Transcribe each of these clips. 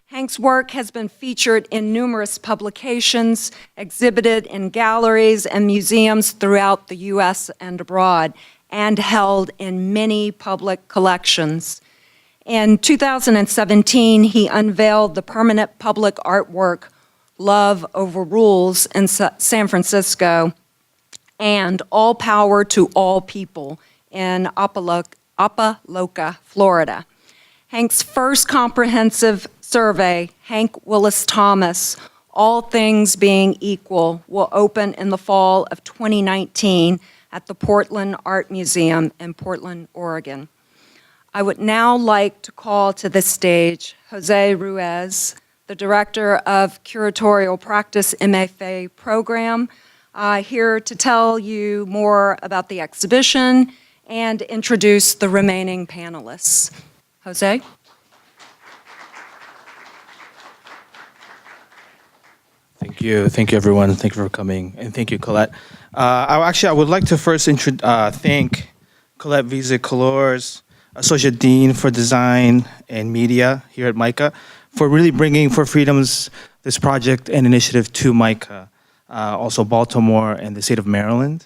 Hank's work has been featured in numerous publications, exhibited in galleries and museums throughout the U.S. and abroad, and held in many public collections. In 2017, he unveiled the permanent public artwork, Love Overrules, in San Francisco, and All Power to All People in Apaloca, Florida. Hank's first comprehensive survey, Hank Willis Thomas, All Things Being Equal, will open in the fall of 2019 at the Portland Art Museum in Portland, Oregon. I would now like to call to the stage Jose Ruiz, the Director of Curatorial Practice MFA program, here to tell you more about the exhibition and introduce the remaining panelists. Jose? Thank you everyone. Thank you for coming, and thank you, Colette. I would like to first thank Colette Visa-Colors, Associate Dean for Design and Media here at MICA, for really bringing For Freedoms, this project and initiative to MICA, also Baltimore and the state of Maryland.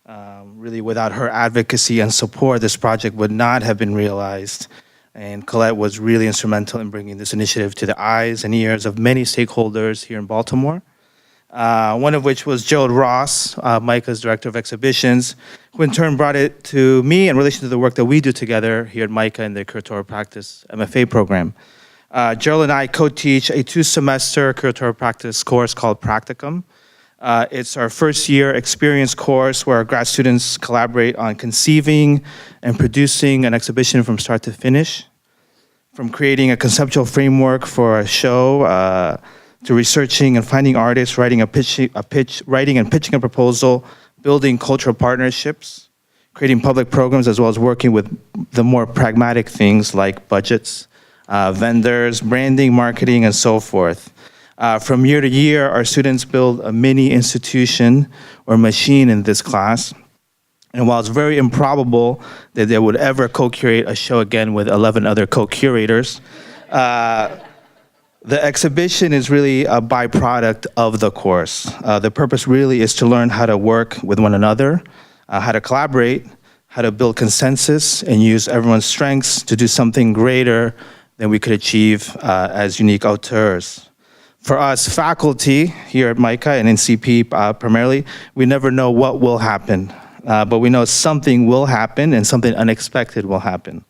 Really, without her advocacy and support, this project would not have been realized. And Colette was really instrumental in bringing this initiative to the eyes and ears of many stakeholders here in Baltimore. One of which was Gerald Ross, MICA's Director of Exhibitions, who in turn brought it to me in relation to the work that we do together here at MICA in the Curatorial Practice MFA program. Gerald and I co-teach a 2-semester curatorial practice course called Practicum. It's our first year experience course where our grad students collaborate on conceiving and producing an exhibition from start to finish, from creating a conceptual framework for a show, to researching and finding artists, writing and pitching a proposal, building cultural partnerships, creating public programs, as well as working with the more pragmatic things like budgets, vendors, branding, marketing, and so forth. From year to year, our students build a mini institution or machine in this class. And while it's very improbable that they would ever co-curate a show again with 11 other co-curators, the exhibition is really a byproduct of the course. The purpose really is to learn how to work with one another, how to collaborate, how to build consensus, and use everyone's strengths to do something greater than we could achieve as unique auteurs. For us faculty here at MICA and NCP primarily, we never know what will happen, but we know something will happen and something unexpected will happen.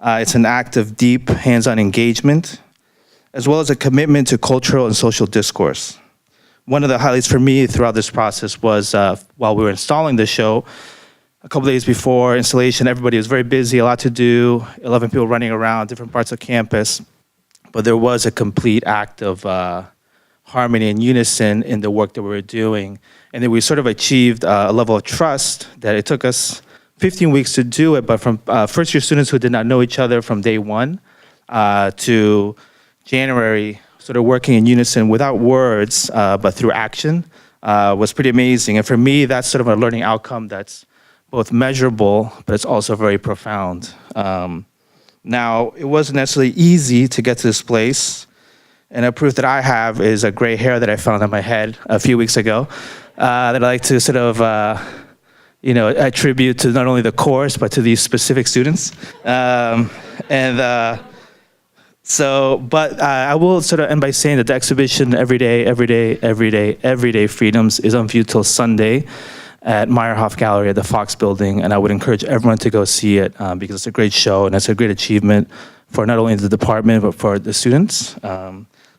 It's an act of deep hands-on engagement, as well as a commitment to cultural and social discourse. One of the highlights for me throughout this process was while we were installing the show, a couple days before installation, everybody was very busy, a lot to do, 11 people running around different parts of campus, but there was a complete act of harmony and unison in the work that we were doing. And then we sort of achieved a level of trust that it took us 15 weeks to do it, but from first year students who did not know each other from day one to January, sort of working in unison without words, but through action, was pretty amazing. And for me, that's sort of a learning outcome that's both measurable, but it's also very profound. Now, it wasn't necessarily easy to get to this place, and a proof that I have is a gray hair that I found on my head a few weeks ago that I like to sort of attribute to not only the course, but to these specific students. But I will sort of end by saying that the exhibition Everyday Freedoms is on view till Sunday at Meyerhoff Gallery at the Fox Building, and I would encourage everyone to go see it because it's a great show and it's a great achievement for not only the department, but for the students.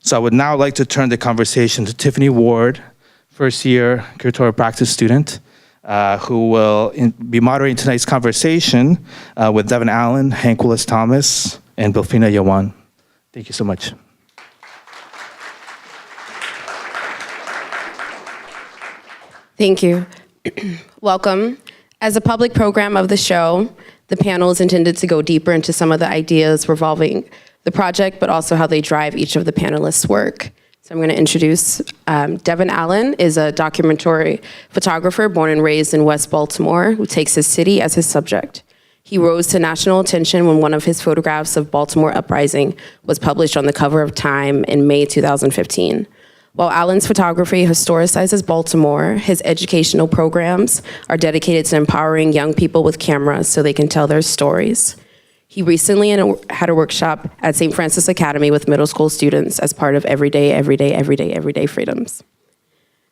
So I would now like to turn the conversation to Tiffany Ward, first year curatorial practice student, who will be moderating tonight's conversation with Devin Allen, Hank Willis Thomas, and Bilphena Yahwon. Thank you so much. Thank you. Welcome. As a public program of the show, the panel is intended to go deeper into some of the ideas revolving the project, but also how they drive each of the panelists' work. So I'm going to introduce Devin Allen is a documentary photographer born and raised in West Baltimore who takes his city as his subject. He rose to national attention when one of his photographs of Baltimore Uprising was published on the cover of Time in May 2015. While Allen's photography historicizes Baltimore, his educational programs are dedicated to empowering young people with cameras so they can tell their stories. He recently had a workshop at St. Francis Academy with middle school students as part of Everyday Freedoms.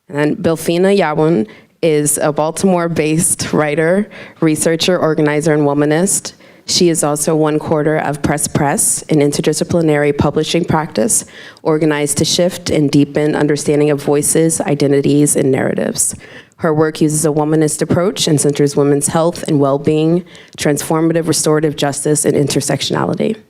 And then Bilphena Yahwon is a Baltimore-based writer, researcher, organizer, and womanist. She is also one quarter of Press, an interdisciplinary publishing practice organized to shift and deepen understanding of voices, identities, and narratives. Her work uses a womanist approach and centers women's health and well-being, transformative restorative justice, and intersectionality.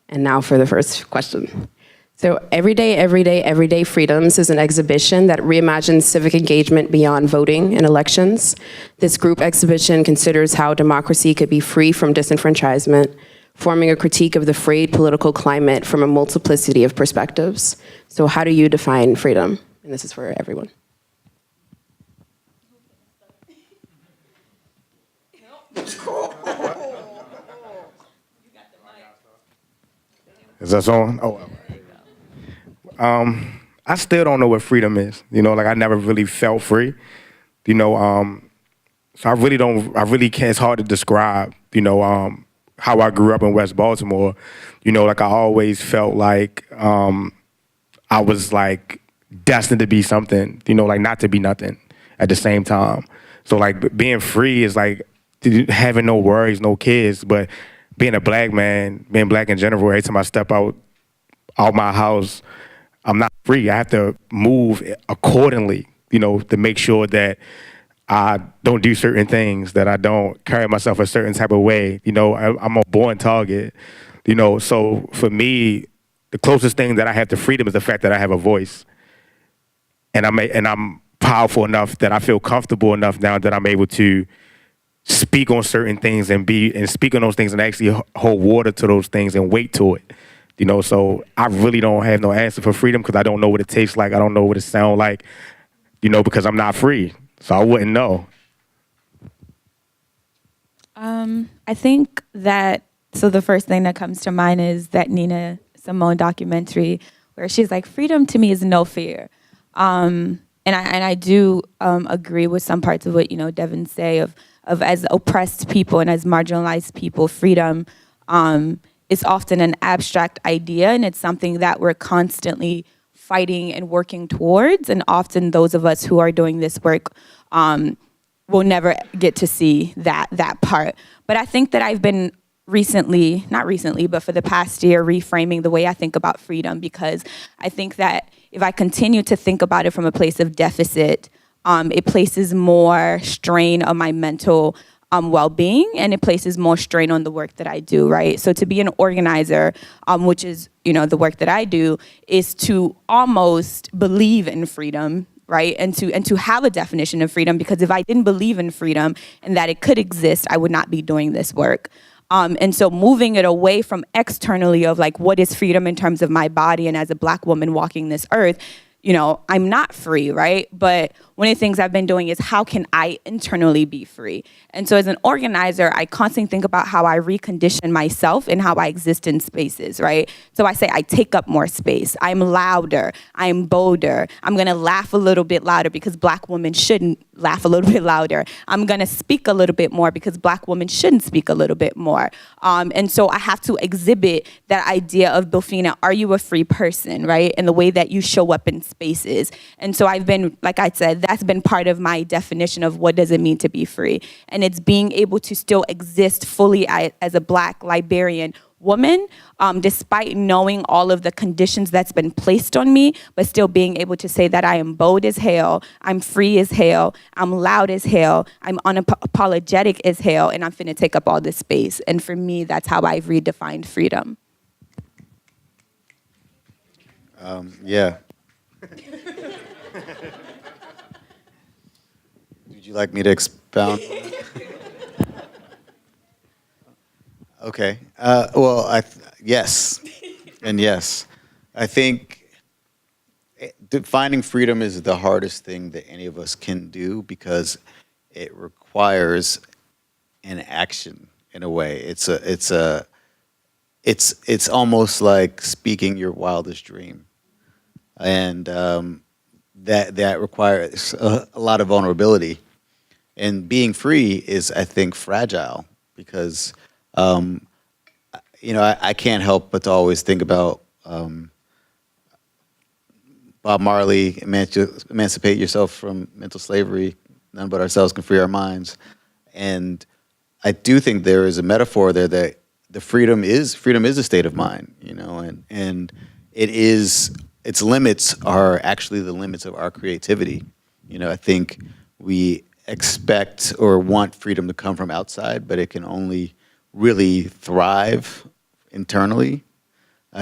And now for the first question. So Everyday Freedoms is an exhibition that reimagines civic engagement beyond voting and elections. This group exhibition considers how democracy could be free from disenfranchisement, forming a critique of the frayed political climate from a multiplicity of perspectives. So how do you define freedom? And this is for everyone. Is that on? Oh. I still don't know what freedom is. Like I never really felt free. So I really can't, it's hard to describe, how I grew up in West Baltimore. Like I always felt like I was like destined to be something, like not to be nothing at the same time. So like being free is like having no worries, no kids, but being a black man, being black in general, every time I step out my house, I'm not free. I have to move accordingly, to make sure that I don't do certain things, that I don't carry myself a certain type of way. I'm a born target, so for me, the closest thing that I have to freedom is the fact that I have a voice. And I'm powerful enough that I feel comfortable enough now that I'm able to speak on certain things and speak on those things and actually hold water to those things and wait to it. So I really don't have no answer for freedom because I don't know what it tastes like. I don't know what it sounds like, because I'm not free. So I wouldn't know. I think that, so the first thing that comes to mind is that Nina Simone documentary where she's like, freedom to me is no fear. And I do agree with some parts of what, Devin say of as oppressed people and as marginalized people, freedom is often an abstract idea, and it's something that we're constantly fighting and working towards. And often those of us who are doing this work will never get to see that part. But I think that I've been not recently, but for the past year, reframing the way I think about freedom, because I think that if I continue to think about it from a place of deficit, it places more strain on my mental well-being, and it places more strain on the work that I do, right? So to be an organizer, which is, the work that I do, is to almost believe in freedom, right? And to have a definition of freedom, because if I didn't believe in freedom and that it could exist, I would not be doing this work. And so moving it away from externally of like, what is freedom in terms of my body and as a Black woman walking this earth, I'm not free, right? But one of the things I've been doing is how can I internally be free? And so as an organizer, I constantly think about how I recondition myself and how I exist in spaces, right? So I say I take up more space. I'm louder. I'm bolder. I'm going to laugh a little bit louder because Black women shouldn't laugh a little bit louder. I'm going to speak a little bit more because Black women shouldn't speak a little bit more. And so I have to exhibit that idea of, Bilphena, are you a free person, right? And the way that you show up in spaces. And so I've been, like I said, that's been part of my definition of what does it mean to be free. And it's being able to still exist fully as a Black Liberian woman, despite knowing all of the conditions that's been placed on me, but still being able to say that I am bold as hell, I'm free as hell, I'm loud as hell, I'm unapologetic as hell, and I'm finna take up all this space. And for me, that's how I've redefined freedom. Yeah. Would you like me to expound? Okay. Well, yes, and yes. I think defining freedom is the hardest thing that any of us can do because it requires an action. in a way. It's almost like speaking your wildest dream, and that requires a lot of vulnerability. And being free is, I think, fragile because, I can't help but to always think about Bob Marley, emancipate yourself from mental slavery. None but ourselves can free our minds. And I do think there is a metaphor there that the freedom is a state of mind, and its limits are actually the limits of our creativity. I think we expect or want freedom to come from outside, but it can only really thrive internally.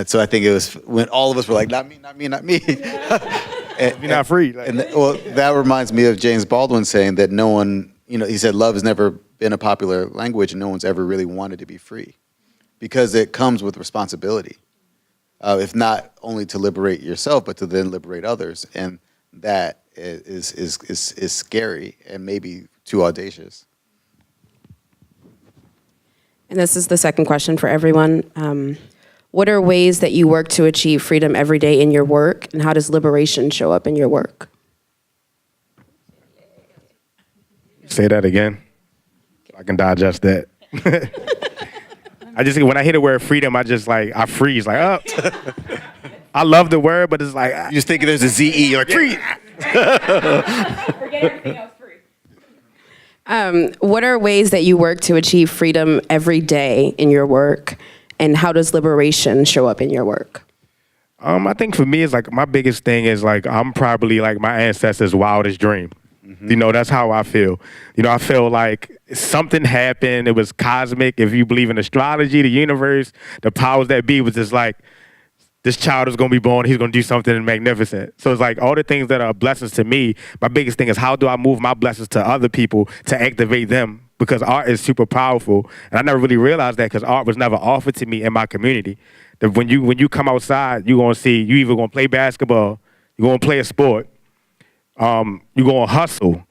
So I think it was when all of us were like, not me, not me, not me. You're not free. That reminds me of James Baldwin saying that no one, he said love has never been a popular language and no one's ever really wanted to be free because it comes with responsibility, if not only to liberate yourself, but to then liberate others. And that is scary and maybe too audacious. And this is the second question for everyone. What are ways that you work to achieve freedom every day in your work, and how does liberation show up in your work? Say that again. So I can digest that. When I hear the word freedom, I freeze, oh. I love the word, but it's like, You just think there's a ZE, you're like, free. Forget everything else, free. What are ways that you work to achieve freedom every day in your work, and how does liberation show up in your work? I think for me, it's my biggest thing is I'm probably my ancestors' wildest dream. Mm-hmm. That's how I feel. I feel like something happened. It was cosmic. If you believe in astrology, the universe, the powers that be was just this child is going to be born. He's going to do something magnificent. So it's all the things that are blessings to me. My biggest thing is how do I move my blessings to other people to activate them? Because art is super powerful. And I never really realized that because art was never offered to me in my community. That when you come outside, you're going to see, you either going to play basketball, you're going to play a sport, you're going to hustle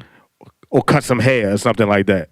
or cut some hair or something like that.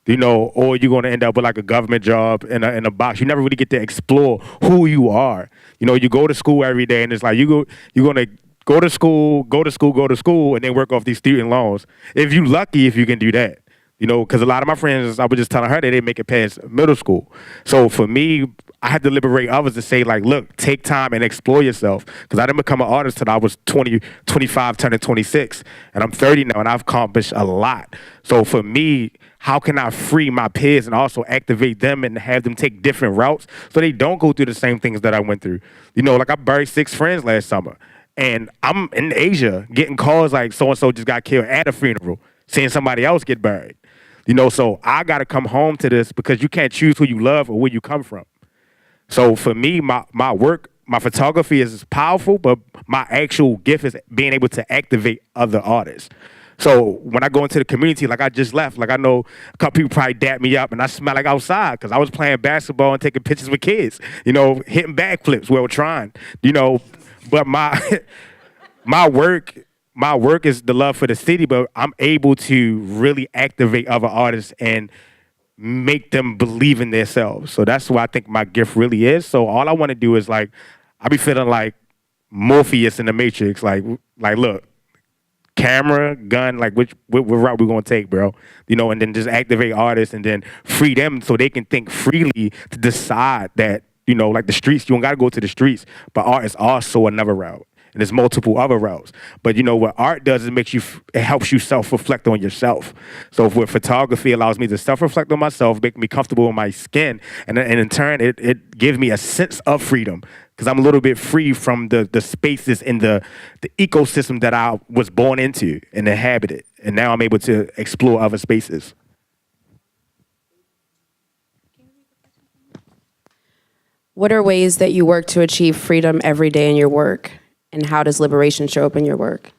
Or you're going to end up with a government job in a box. You never really get to explore who you are. You go to school every day and it's you're going to go to school, and then work off these student loans. If you're lucky, if you can do that. Because a lot of my friends, I was just telling her they didn't make it past middle school. So for me, I had to liberate others to say, look, take time and explore yourself. Because I didn't become an artist till I was 20, 25, turning 26. And I'm 30 now, and I've accomplished a lot. So for me, how can I free my peers and also activate them and have them take different routes so they don't go through the same things that I went through? I buried 6 friends last summer. And I'm in Asia getting calls so-and-so just got killed at a funeral, seeing somebody else get buried. So I got to come home to this because you can't choose who you love or where you come from. So for me, my work, my photography is powerful, but my actual gift is being able to activate other artists. So when I go into the community, I just left, I know a couple people probably dap me up and I smell outside because I was playing basketball and taking pictures with kids, hitting backflips while trying, but my work is the love for the city, but I'm able to really activate other artists and make them believe in themselves. So that's what I think my gift really is. So all I want to do is I be feeling like Morpheus in the Matrix. Look, camera, gun, what route we gonna take, bro? And then just activate artists and then free them so they can think freely to decide that, the streets, you don't gotta go to the streets, but art is also another route. And there's multiple other routes. But what art does is it helps you self-reflect on yourself. So with photography allows me to self-reflect on myself, make me comfortable in my skin. And in turn, it gives me a sense of freedom because I'm a little bit free from the spaces in the ecosystem that I was born into and inhabited. And now I'm able to explore other spaces. What are ways that you work to achieve freedom every day in your work? And how does liberation show up in your work?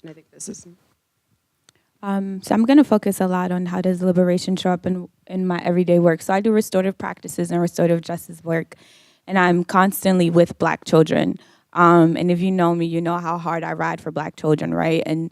And I think this is... So I'm going to focus a lot on how does liberation show up in my everyday work. So I do restorative practices and restorative justice work, and I'm constantly with Black children. And if you know me, you know how hard I ride for Black children, right? And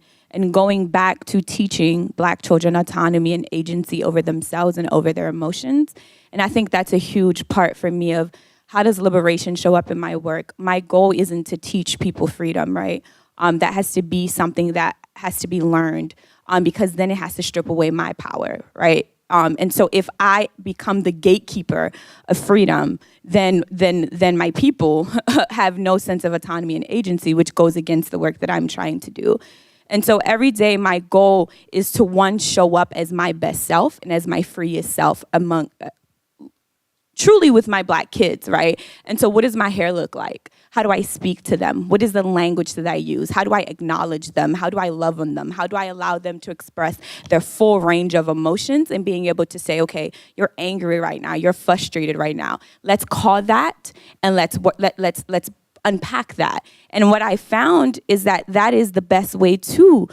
going back to teaching Black children autonomy and agency over themselves and over their emotions. And I think that's a huge part for me of how does liberation show up in my work? My goal isn't to teach people freedom, right? That has to be something that has to be learned, because then it has to strip away my power, right? And so if I become the gatekeeper of freedom, then my people have no sense of autonomy and agency, which goes against the work that I'm trying to do. And so every day my goal is to, one, show up as my best self and as my freest self among truly with my Black kids, right? And so what does my hair look like? How do I speak to them? What is the language that I use? How do I acknowledge them? How do I love on them? How do I allow them to express their full range of emotions and being able to say, okay, you're angry right now, you're frustrated right now. Let's call that and let's unpack that. And what I found is that that is the best way to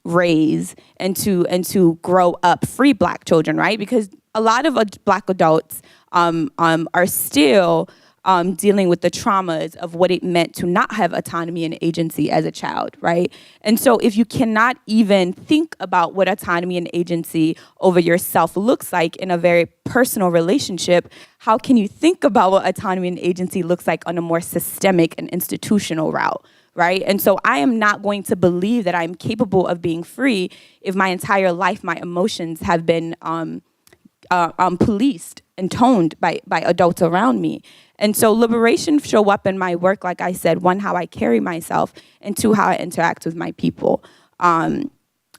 raise and to grow up free Black children, right? Because a lot of Black adults are still dealing with the traumas of what it meant to not have autonomy and agency as a child, right? And so if you cannot even think about what autonomy and agency over yourself looks like in a very personal relationship, how can you think about what autonomy and agency looks like on a more systemic and institutional route? Right? And so I am not going to believe that I'm capable of being free if my entire life, my emotions have been policed and toned by adults around me. And so liberation show up in my work, like I said, one, how I carry myself, and two, how I interact with my people.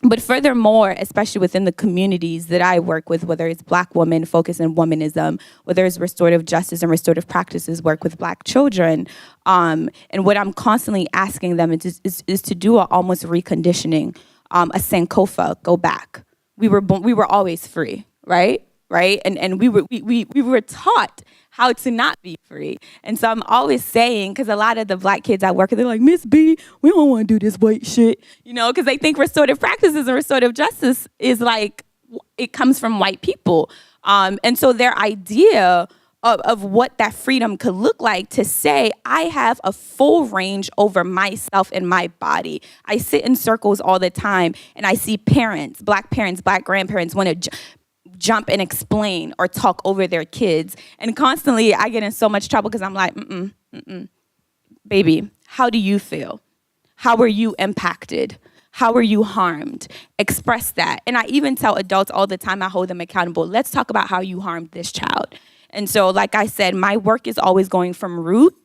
But furthermore, especially within the communities that I work with, whether it's Black women focused in womanism, whether it's restorative justice and restorative practices work with Black children, and what I'm constantly asking them is to do an almost reconditioning, a Sankofa, go back. We were always free, right? And we were taught how to not be free. And so I'm always saying, because a lot of the Black kids I work with, they're like, Miss B, we don't want to do this white shit, because they think restorative practices and restorative justice is like, it comes from white people. And so their idea of what that freedom could look like to say, I have a full range over myself and my body. I sit in circles all the time and I see parents, Black grandparents want to jump and explain or talk over their kids. And constantly I get in so much trouble because I'm like, baby, how do you feel? How were you impacted? How were you harmed? Express that. And I even tell adults all the time, I hold them accountable. Let's talk about how you harmed this child. And so, like I said, my work is always going from root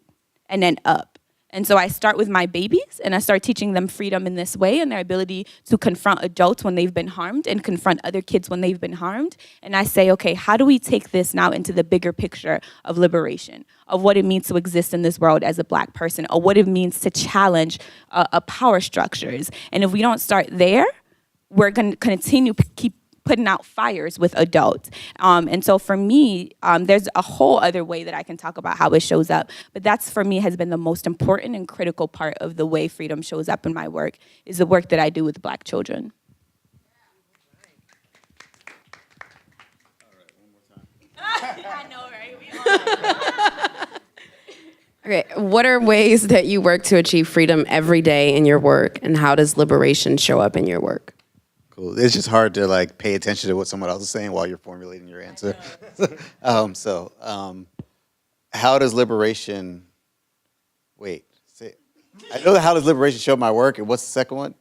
and then up. And so I start with my babies and I start teaching them freedom in this way and their ability to confront adults when they've been harmed and confront other kids when they've been harmed. And I say, okay, how do we take this now into the bigger picture of liberation, of what it means to exist in this world as a Black person, or what it means to challenge power structures. And if we don't start there, we're going to continue keep putting out fires with adults. And so for me, there's a whole other way that I can talk about how it shows up. But that's, for me, has been the most important and critical part of the way freedom shows up in my work, is the work that I do with Black children. I know, right? Okay, what are ways that you work to achieve freedom every day in your work, and how does liberation show up in your work? Cool. It's just hard to pay attention to what someone else is saying while you're formulating your answer. How does liberation? Wait. I know how does liberation show up in my work, and what's the second one?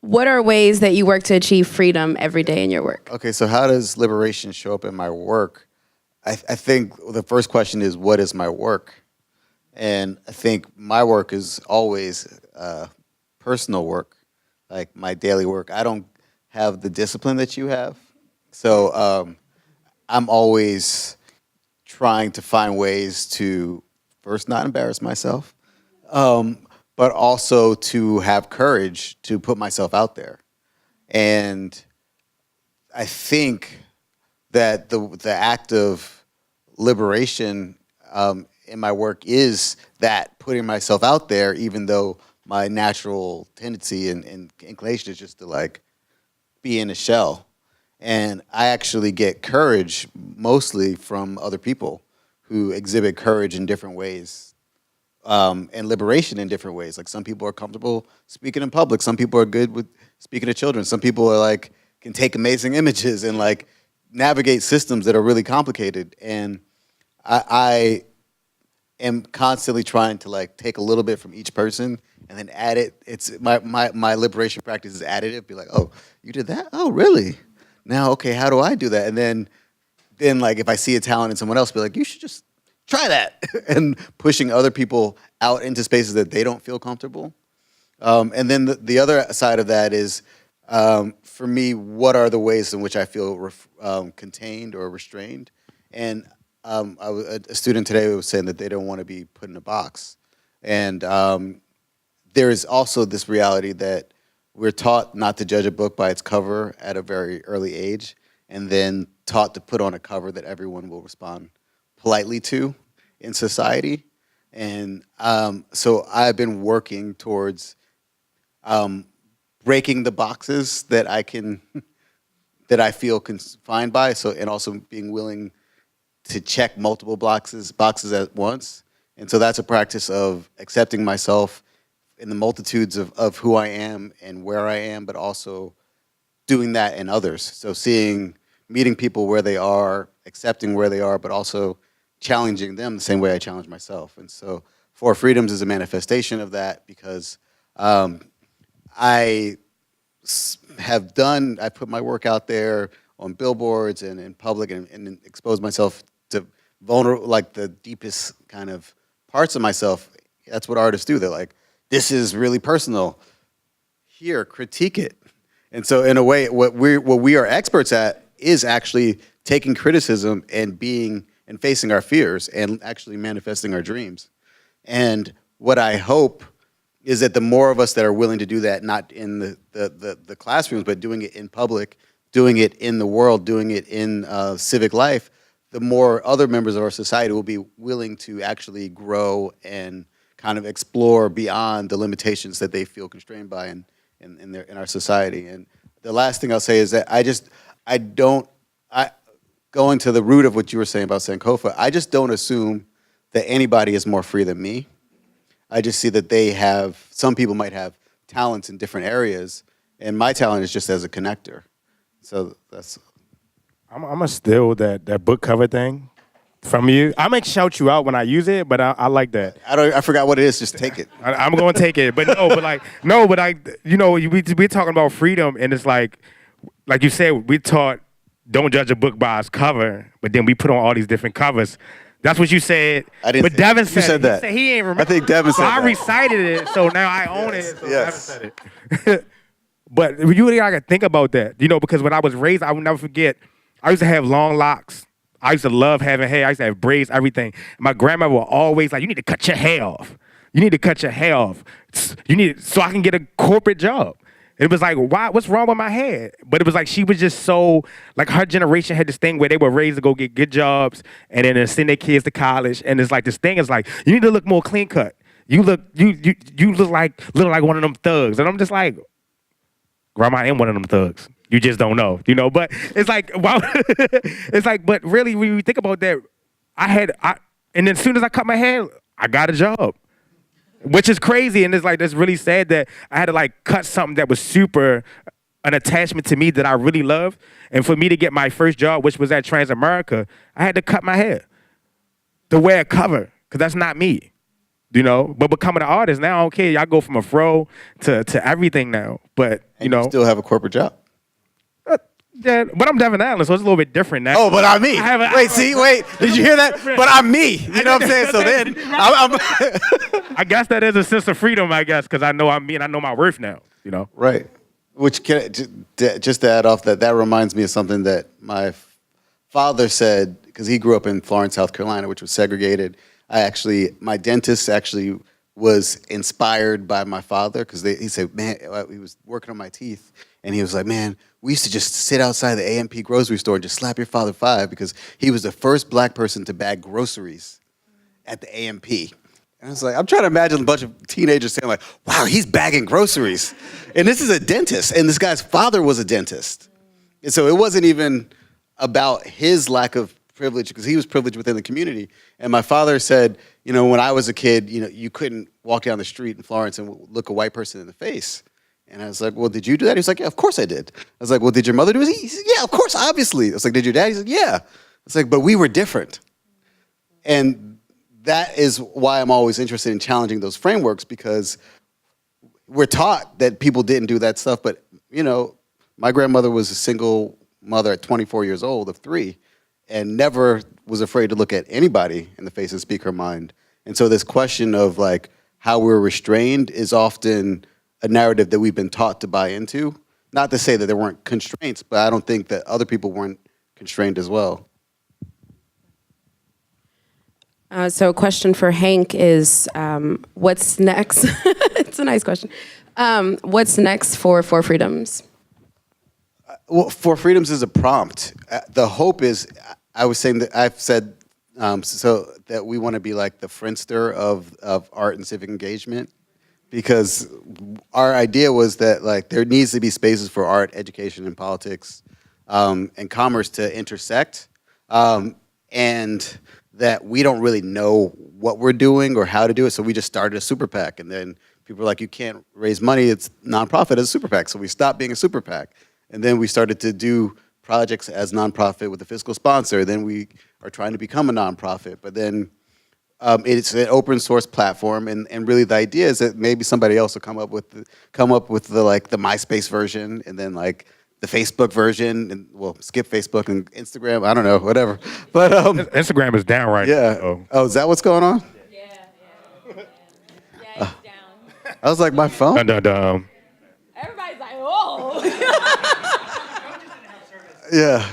What are ways that you work to achieve freedom every day in your work? Okay, so how does liberation show up in my work? I think the first question is, what is my work? And I think my work is always personal work, like my daily work. I don't have the discipline that you have. So I'm always trying to find ways to first not embarrass myself, but also to have courage to put myself out there. And I think that the act of liberation in my work is that putting myself out there, even though my natural tendency and inclination is just to be in a shell. And I actually get courage mostly from other people who exhibit courage in different ways and liberation in different ways. Like some people are comfortable speaking in public. Some people are good with speaking to children. Some people are like can take amazing images and like navigate systems that are really complicated. And I am constantly trying to like take a little bit from each person and then add it. It's my liberation practice is additive. Be like, oh, you did that? Oh, really? Now, okay, how do I do that? And then like if I see a talent in someone else, be like, you should just try that. And pushing other people out into spaces that they don't feel comfortable. And then the other side of that is, for me, what are the ways in which I feel contained or restrained? And a student today was saying that they don't want to be put in a box. And there is also this reality that we're taught not to judge a book by its cover at a very early age, and then taught to put on a cover that everyone will respond politely to in society. And so I've been working towards breaking the boxes that that I feel confined by. So, and also being willing to check multiple boxes at once. And so that's a practice of accepting myself in the multitudes of who I am and where I am, but also doing that in others. So meeting people where they are, accepting where they are, but also challenging them the same way I challenge myself. And so Four Freedoms is a manifestation of that, because I put my work out there on billboards and in public and exposed myself to vulnerable, like the deepest kind of parts of myself. That's what artists do. They're like, this is really personal. Here, critique it. And so in a way, what we are experts at is actually taking criticism and facing our fears and actually manifesting our dreams. And what I hope is that the more of us that are willing to do that, not in the classrooms, but doing it in public, doing it in the world, doing it in civic life, the more other members of our society will be willing to actually grow and kind of explore beyond the limitations that they feel constrained by in our society. And the last thing I'll say is that going to the root of what you were saying about Sankofa, I just don't assume that anybody is more free than me. I just see that some people might have talents in different areas, and my talent is just as a connector. So that's. I'm gonna steal that book cover thing from you. I might shout you out when I use it, but I like that. I forgot what it is. Just take it. I'm gonna take it, but we're talking about freedom, and it's like you said, we taught don't judge a book by its cover, but then we put on all these different covers. That's what you said. I didn't. But Devin said, you said that. He ain't remember. I think Devin said that. I recited it, so now I own it. So Yes. Devin said it. But you really gotta think about that, because when I was raised, I will never forget. I used to have long locks. I used to love having hair. I used to have braids, everything. My grandmother was always like, "You need to cut your hair off. You need to cut your hair off. So I can get a corporate job." It was like, why? What's wrong with my hair? But it was like she was just so, like, her generation had this thing where they were raised to go get good jobs and then send their kids to college. And it's like this thing is like, you need to look more clean cut. You look like one of them thugs. And I'm just like, Grandma, I am one of them thugs. You just don't know, But it's like, wow. It's like, but really, when you think about that, and then as soon as I cut my hair, I got a job. Which is crazy, and it's like, that's really sad that I had to like cut something that was super an attachment to me that I really love. And for me to get my first job, which was at Transamerica, I had to cut my hair to wear a cover, because that's not me, But becoming an artist, now, okay, I go from a fro to everything now. But, you still have a corporate job. Yeah, but I'm Devin Allen, so it's a little bit different now. Oh, but I'm me. Wait, did you hear that? But I'm me. You know what I'm saying? So then, I guess that is a sense of freedom, because I know I'm me and I know my worth now, Right. Which, just to add off that reminds me of something that my father said, because he grew up in Florence, South Carolina, which was segregated. My dentist actually was inspired by my father, because he said, man, he was working on my teeth, and he was like, man, we used to just sit outside the A&P grocery store and just slap your father 5, because he was the first black person to bag groceries at the A&P. And I was like, I'm trying to imagine a bunch of teenagers saying like, wow, he's bagging groceries. And this is a dentist, and this guy's father was a dentist. And so it wasn't even about his lack of privilege because he was privileged within the community. And my father said, when I was a kid, you couldn't walk down the street in Florence and look a white person in the face. And I was like, well, did you do that? He was like, yeah, of course I did. I was like, well, did your mother do it? He said, yeah, of course, obviously. I was like, did your dad? He said, yeah. I was like, but we were different. And that is why I'm always interested in challenging those frameworks, because we're taught that people didn't do that stuff. But, my grandmother was a single mother at 24 years old of 3 and never was afraid to look at anybody in the face and speak her mind. And so this question of like how we're restrained is often a narrative that we've been taught to buy into. Not to say that there weren't constraints, but I don't think that other people weren't constrained as well. So a question for Hank is, what's next? It's a nice question. What's next for Four Freedoms? Well, Four Freedoms is a prompt. The hope is, I was saying that I've said, so that we want to be like the Friendster of art and civic engagement, because our idea was that like there needs to be spaces for art, education, and politics, and commerce to intersect, and that we don't really know what we're doing or how to do it, so we just started a super PAC, and then people were like, you can't raise money, it's nonprofit as a super PAC, so we stopped being a super PAC. And then we started to do projects as nonprofit with a fiscal sponsor. Then we are trying to become a nonprofit. But then it's an open source platform, and really the idea is that maybe somebody else will come up with the MySpace version, and then like the Facebook version, and well, skip Facebook and Instagram. I don't know, whatever. But Instagram is down right yeah. now. Oh, is that what's going on? Yeah, it's down. I was like, my phone. Dun-dun-dun. Everybody's like, oh. Yeah.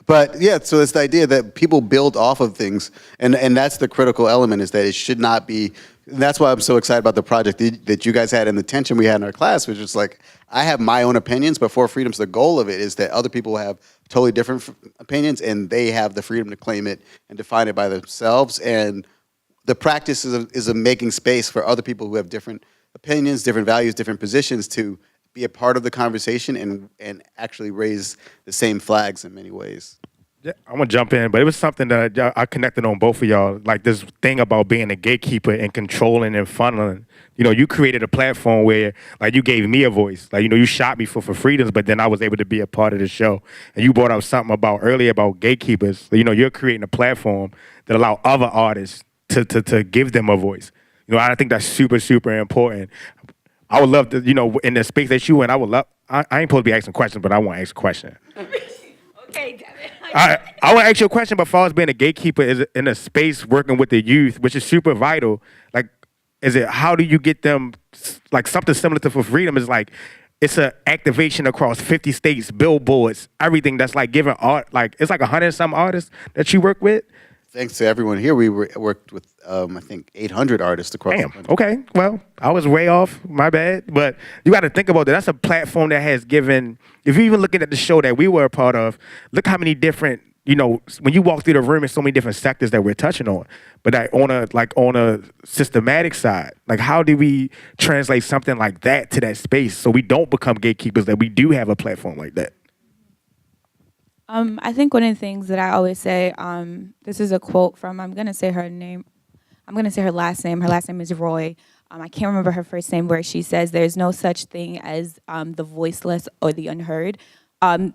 But yeah, so it's the idea that people build off of things, and that's the critical element, is that it should not be, and that's why I'm so excited about the project that you guys had and the tension we had in our class, which is like, I have my own opinions, but Four Freedoms, the goal of it is that other people have totally different opinions, and they have the freedom to claim it and define it by themselves. And the practice is of making space for other people who have different opinions, different values, different positions to be a part of the conversation and actually raise the same flags in many ways. Yeah, I'm gonna jump in, but it was something that I connected on both of y'all. Like this thing about being a gatekeeper and controlling and funneling. You created a platform where, like, you gave me a voice. Like, you shot me for freedoms, but then I was able to be a part of the show. And you brought up something about earlier about gatekeepers. You're creating a platform that allow other artists to give them a voice. I think that's super, super important. I would love to, in the space that you in, I ain't supposed to be asking questions, but I want to ask a question. Okay, Devin. I want to ask you a question, but as far as being a gatekeeper is in a space working with the youth, which is super vital, like, how do you get them, like something similar to For Freedom is like, it's an activation across 50 states, billboards, everything that's like giving art, like, it's like 100 and some artists that you work with. Thanks to everyone here, we worked with, I think, 800 artists across the country. Okay. Well, I was way off. My bad. But you got to think about that. That's a platform that has given, if you're even looking at the show that we were a part of, look how many different, when you walk through the room, there's so many different sectors that we're touching on. But on a systematic side, like, how do we translate something like that to that space so we don't become gatekeepers, that we do have a platform like that? I think one of the things that I always say, this is a quote from, I'm going to say her last name. Her last name is Roy. I can't remember her first name, where she says there's no such thing as the voiceless or the unheard.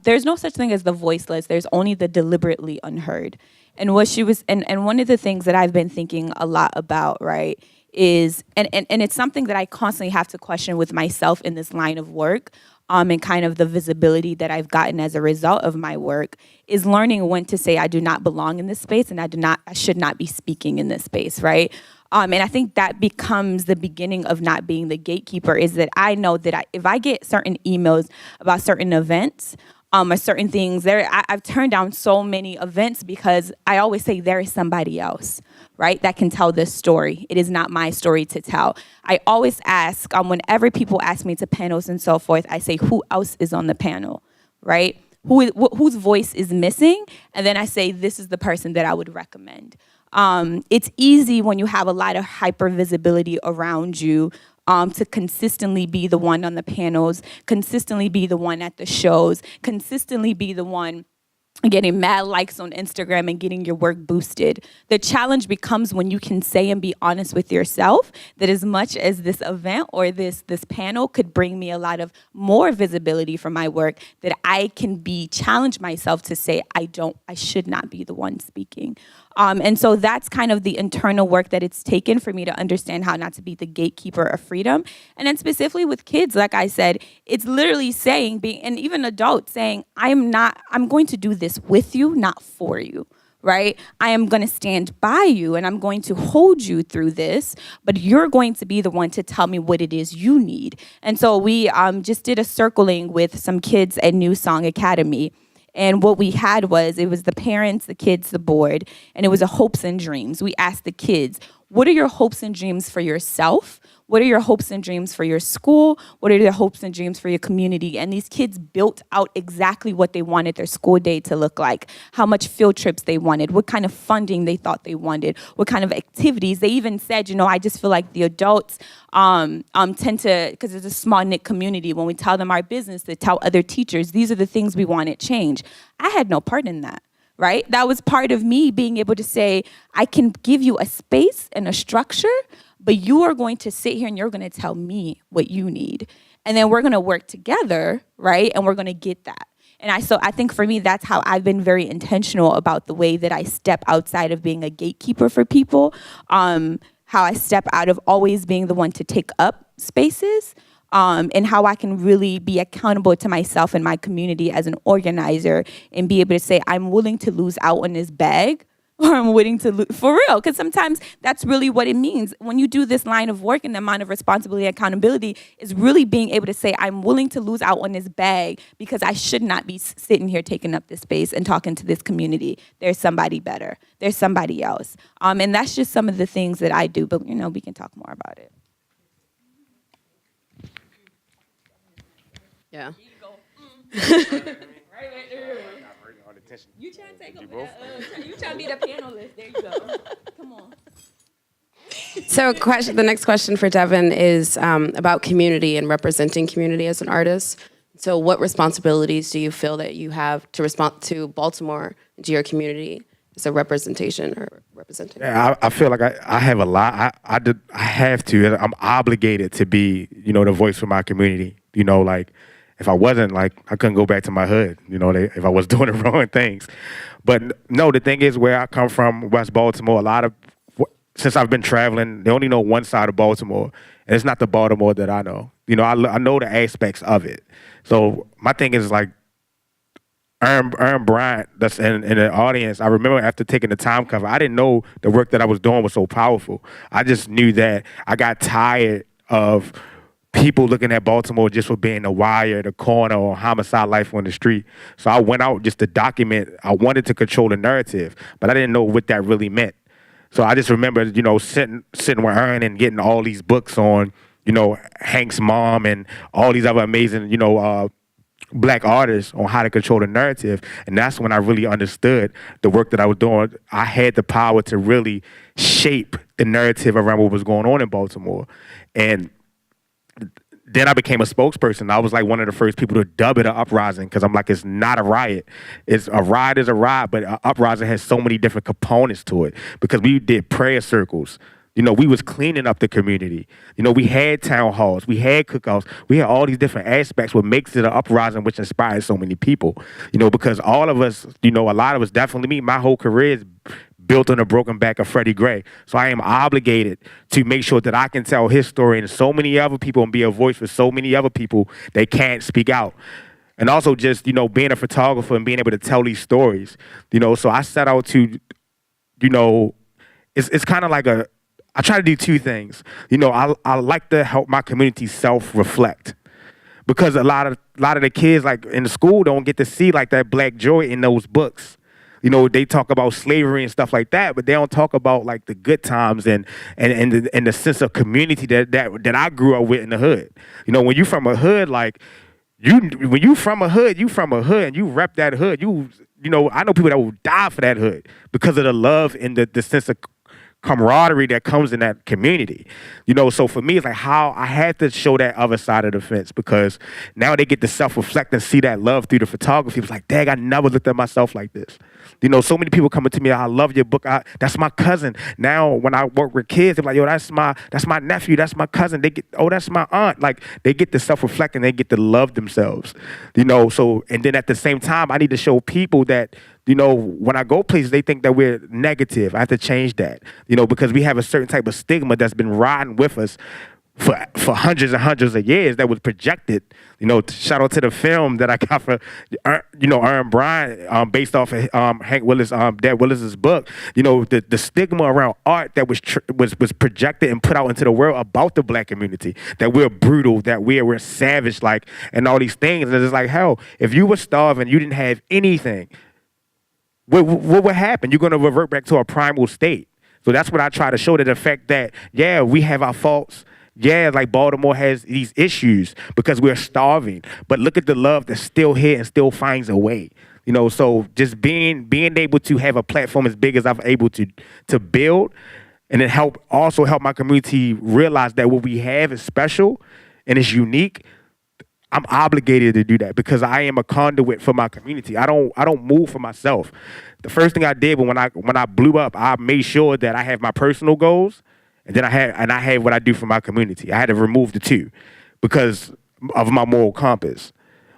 There's no such thing as the voiceless. There's only the deliberately unheard. And what she was, and one of the things that I've been thinking a lot about, right, is, and it's something that I constantly have to question with myself in this line of work, and kind of the visibility that I've gotten as a result of my work, is learning when to say I do not belong in this space, and I should not be speaking in this space, right? And I think that becomes the beginning of not being the gatekeeper, is that I know that if I get certain emails about certain events, or certain things, I've turned down so many events because I always say there is somebody else, right, that can tell this story. It is not my story to tell. I always ask, whenever people ask me to panels and so forth, I say, who else is on the panel, right? Whose voice is missing? And then I say, this is the person that I would recommend. It's easy when you have a lot of hyper visibility around you to consistently be the one on the panels, consistently be the one at the shows, consistently be the one getting mad likes on Instagram and getting your work boosted. The challenge becomes when you can say and be honest with yourself that as much as this event or this panel could bring me a lot of more visibility for my work, that I can challenge myself to say I should not be the one speaking. And so that's kind of the internal work that it's taken for me to understand how not to be the gatekeeper of freedom. And then specifically with kids, like I said, it's literally saying, and even adults saying, I'm going to do this with you, not for you, right? I am going to stand by you and I'm going to hold you through this, but you're going to be the one to tell me what it is you need. And so we just did a circling with some kids at New Song Academy. And what we had it was the parents, the kids, the board, and it was a hopes and dreams. We asked the kids, what are your hopes and dreams for yourself? What are your hopes and dreams for your school? What are your hopes and dreams for your community? And these kids built out exactly what they wanted their school day to look like, how much field trips they wanted, what kind of funding they thought they wanted, what kind of activities. They even said, I just feel like the adults tend to, because it's a small knit community, when we tell them our business, to tell other teachers, these are the things we want to change. I had no part in that. Right? That was part of me being able to say, I can give you a space and a structure, but you are going to sit here and you're going to tell me what you need. And then we're going to work together, right? And we're going to get that. And I think for me, that's how I've been very intentional about the way that I step outside of being a gatekeeper for people, how I step out of always being the one to take up spaces, and how I can really be accountable to myself and my community as an organizer and be able to say, I'm willing to lose out on this bag, or I'm willing to lose, for real, because sometimes that's really what it means. When you do this line of work and the amount of responsibility and accountability is really being able to say, I'm willing to lose out on this bag because I should not be sitting here taking up this space and talking to this community. There's somebody better. There's somebody else. And that's just some of the things that I do, but we can talk more about it. Yeah. You trying to take over you trying to be the panelist. There you go. Come on. So the next question for Devin is about community and representing community as an artist. So what responsibilities do you feel that you have to respond to Baltimore, to your community, as a representation or representing? Yeah, I feel like I have a lot. I have to. I'm obligated to be, the voice for my community. Like, if I wasn't, like, I couldn't go back to my hood, if I was doing the wrong things. But no, the thing is, where I come from, West Baltimore, since I've been traveling, they only know one side of Baltimore, and it's not the Baltimore that I know. I know the aspects of it. So my thing is, like, Aaron Bryant, that's in the audience, I remember after taking the time cover, I didn't know the work that I was doing was so powerful. I just knew that I got tired of people looking at Baltimore just for being the wire, the corner, or homicide life on the street. So I went out just to document. I wanted to control the narrative, but I didn't know what that really meant. So I just remember, sitting with Aaron and getting all these books on, Hank's mom and all these other amazing, Black artists on how to control the narrative. And that's when I really understood the work that I was doing. I had the power to really shape the narrative around what was going on in Baltimore. And then I became a spokesperson. I was like one of the first people to dub it an uprising, because I'm like, it's not a riot. It's a riot is a riot, but an uprising has so many different components to it, because we did prayer circles. We was cleaning up the community. We had town halls, we had cookouts, we had all these different aspects, what makes it an uprising, which inspires so many people. Because all of us, a lot of us, definitely me, my whole career is built on the broken back of Freddie Gray. So I am obligated to make sure that I can tell his story and so many other people and be a voice for so many other people that can't speak out. And also just, being a photographer and being able to tell these stories. So I set out to, it's kind of like I try to do two things. I like to help my community self-reflect, because a lot of the kids, like, in the school, don't get to see, like, that Black joy in those books. They talk about slavery and stuff like that, but they don't talk about, like, the good times and the sense of community that I grew up with in the hood. When you from a hood, like, when you from a hood, and you rep that hood. I know people that will die for that hood because of the love and the sense of camaraderie that comes in that community. You know, so for me, it's like how I had to show that other side of the fence, because now they get to self-reflect and see that love through the photography. It was like, dang, I never looked at myself like this. You know, so many people coming to me, I love your book. That's my cousin. Now, when I work with kids, they're like, yo, that's my nephew. That's my cousin. They get, oh, that's my aunt. Like, they get to self-reflect and they get to love themselves. You know, so, and then at the same time, I need to show people that, you know, when I go places, they think that we're negative. I have to change that, you know, because we have a certain type of stigma that's been riding with us for hundreds and hundreds of years that was projected. You know, shout out to the film that I got for, you know, Aaron Bryan, based off of Hank Willis, Dad Willis's book. You know, the stigma around art that was projected and put out into the world about the black community, that we're brutal, that we're savage, like, and all these things. And it's like, hell, if you were starving, you didn't have anything, what would happen? You're going to revert back to a primal state. So that's what I try to show, the fact that, yeah, we have our faults. Yeah, like Baltimore has these issues because we're starving. But look at the love that's still here and still finds a way. You know, so just being able to have a platform as big as I've able to build, and then also help my community realize that what we have is special and it's unique. I'm obligated to do that because I am a conduit for my community. I don't move for myself. The first thing I did when I blew up, I made sure that I have my personal goals, and then I had what I do for my community. I had to remove the two because of my moral compass.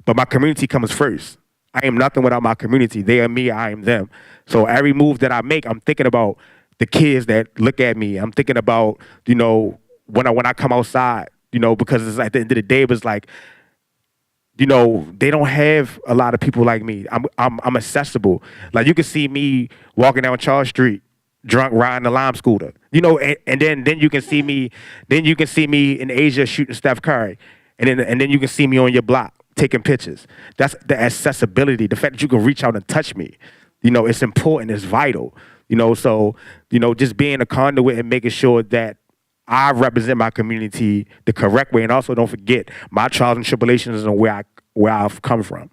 But my community comes first. I am nothing without my community. They are me, I am them. So every move that I make, I'm thinking about the kids that look at me. I'm thinking about, you know, when I come outside, you know, because it's at the end of the day, it was like, you know, they don't have a lot of people like me. I'm accessible. Like, you can see me walking down Charles Street, drunk, riding a Lime scooter. You know, and then you can see me. Then you can see me in Asia shooting Steph Curry, and then you can see me on your block taking pictures. That's the accessibility. The fact that you can reach out and touch me. You know, it's important. It's vital. You know, so, you know, just being a conduit and making sure that I represent my community the correct way, and also don't forget my trials and tribulations and where I've come from.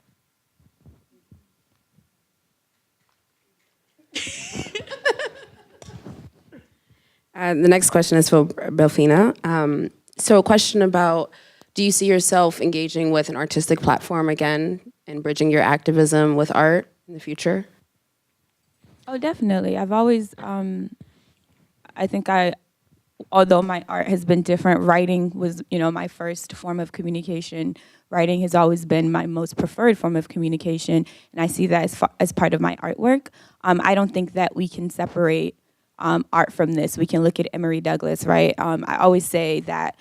The next question is for Bilphena. So a question about, do you see yourself engaging with an artistic platform again and bridging your activism with art in the future? Oh, definitely. I've always, although my art has been different, writing was, you know, my first form of communication. Writing has always been my most preferred form of communication, and I see that as part of my artwork. I don't think that we can separate art from this. We can look at Emory Douglas, right? I always say that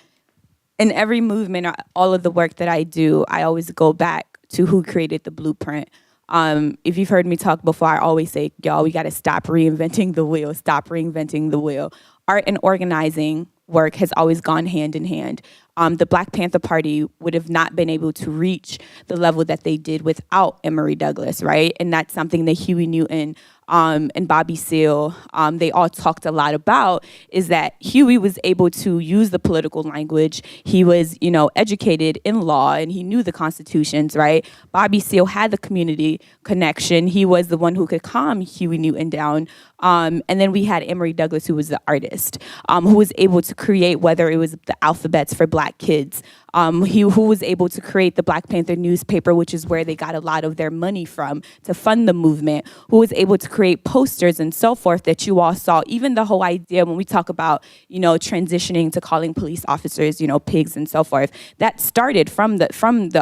in every movement, all of the work that I do, I always go back to who created the blueprint. If you've heard me talk before, I always say, y'all, we got to stop reinventing the wheel, stop reinventing the wheel. Art and organizing work has always gone hand in hand. The Black Panther Party would have not been able to reach the level that they did without Emory Douglas, right? And that's something that Huey Newton and Bobby Seale, they all talked a lot about, is that Huey was able to use the political language. He was, you know, educated in law and he knew the constitutions, right? Bobby Seale had the community connection. He was the one who could calm Huey Newton down. And then we had Emory Douglas, who was the artist, who was able to create, whether it was the alphabets for Black kids, who was able to create the Black Panther newspaper, which is where they got a lot of their money from to fund the movement, who was able to create posters and so forth that you all saw. Even the whole idea when we talk about, you know, transitioning to calling police officers, you know, pigs and so forth, that started from the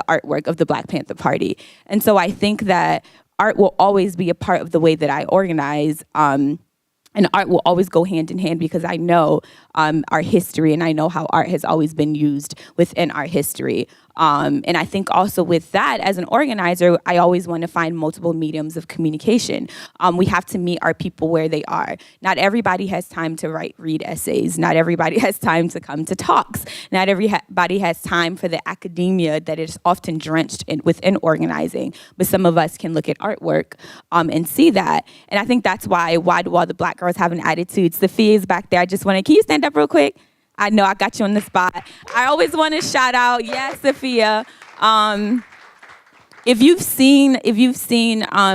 artwork of the Black Panther Party. And so I think that art will always be a part of the way that I organize. And art will always go hand in hand because I know our history and I know how art has always been used within our history. And I think also with that, as an organizer, I always want to find multiple mediums of communication. We have to meet our people where they are. Not everybody has time to read essays. Not everybody has time to come to talks. Not everybody has time for the academia that is often drenched within organizing. But some of us can look at artwork and see that. And I think that's why do all the Black girls have an attitude? Sophia is back there. Can you stand up real quick? I know I got you on the spot. I always want to shout out, yes, Sophia. If you've seen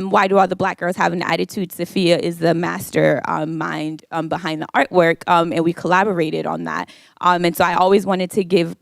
Why Do All the Black Girls Have an Attitude, Sophia is the master mind behind the artwork, and we collaborated on that. And so I always wanted to give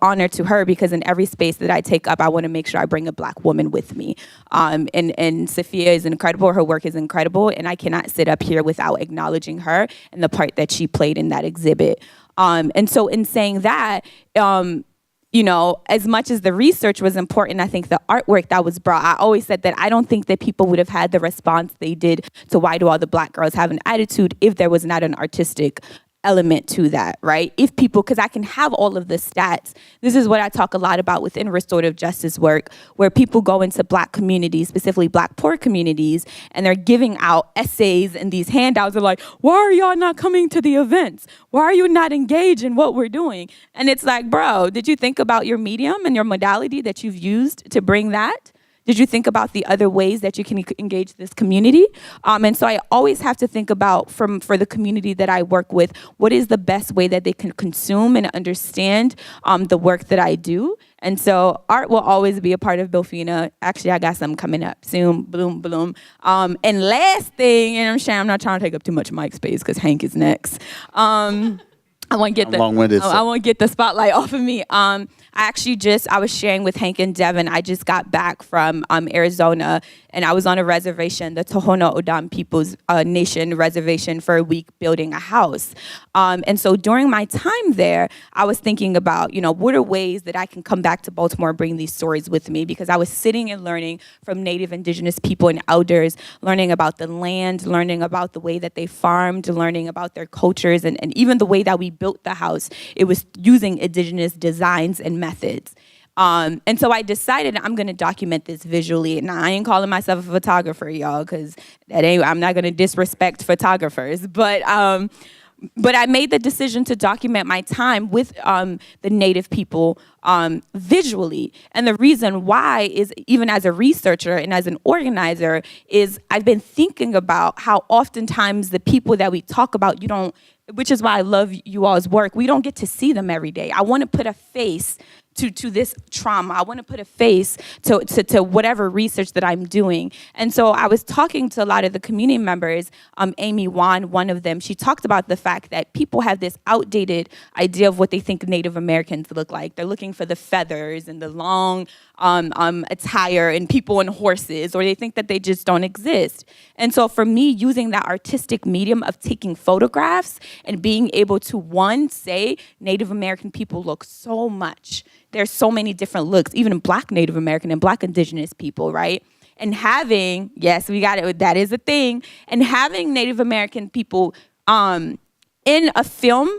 honor to her, because in every space that I take up, I want to make sure I bring a Black woman with me. And Sophia is incredible. Her work is incredible, and I cannot sit up here without acknowledging her and the part that she played in that exhibit. And so in saying that, as much as the research was important, I think the artwork that was brought, I always said that I don't think that people would have had the response they did to Why Do All the Black Girls Have an Attitude if there was not an artistic element to that, right? If people, because I can have all of the stats. This is what I talk a lot about within restorative justice work, where people go into Black communities, specifically Black poor communities, and they're giving out essays and these handouts. They're like, why are y'all not coming to the events? Why are you not engaged in what we're doing? And it's like, bro, did you think about your medium and your modality that you've used to bring that? Did you think about the other ways that you can engage this community? And so I always have to think about, for the community that I work with, what is the best way that they can consume and understand the work that I do? And so art will always be a part of Bilphena. Actually, I got something coming up soon, bloom, bloom. And last thing, and I'm not trying to take up too much mic space because Hank is next. I won't get the spotlight off of me. I was sharing with Hank and Devin, I just got back from Arizona, and I was on a reservation, the Tohono O'odham People's Nation reservation, for a week building a house. And so during my time there, I was thinking about, what are ways that I can come back to Baltimore and bring these stories with me? Because I was sitting and learning from Native Indigenous people and elders, learning about the land, learning about the way that they farmed, learning about their cultures, and even the way that we built the house. It was using indigenous designs and methods. And so I decided I'm going to document this visually. And I ain't calling myself a photographer, y'all, because I'm not going to disrespect photographers. But I made the decision to document my time with the Native people visually. And the reason why is, even as a researcher and as an organizer, is I've been thinking about how oftentimes the people that we talk about, which is why I love you all's work, we don't get to see them every day. I want to put a face to this trauma. I want to put a face to whatever research that I'm doing. And so I was talking to a lot of the community members, Amy Wan, one of them. She talked about the fact that people have this outdated idea of what they think Native Americans look like. They're looking for the feathers and the long attire and people on horses, or they think that they just don't exist. And so for me, using that artistic medium of taking photographs and being able to, one, say Native American people look so much. There's so many different looks, even Black Native American and Black Indigenous people, right? And having, yes, we got it, that is a thing, and having Native American people in a film,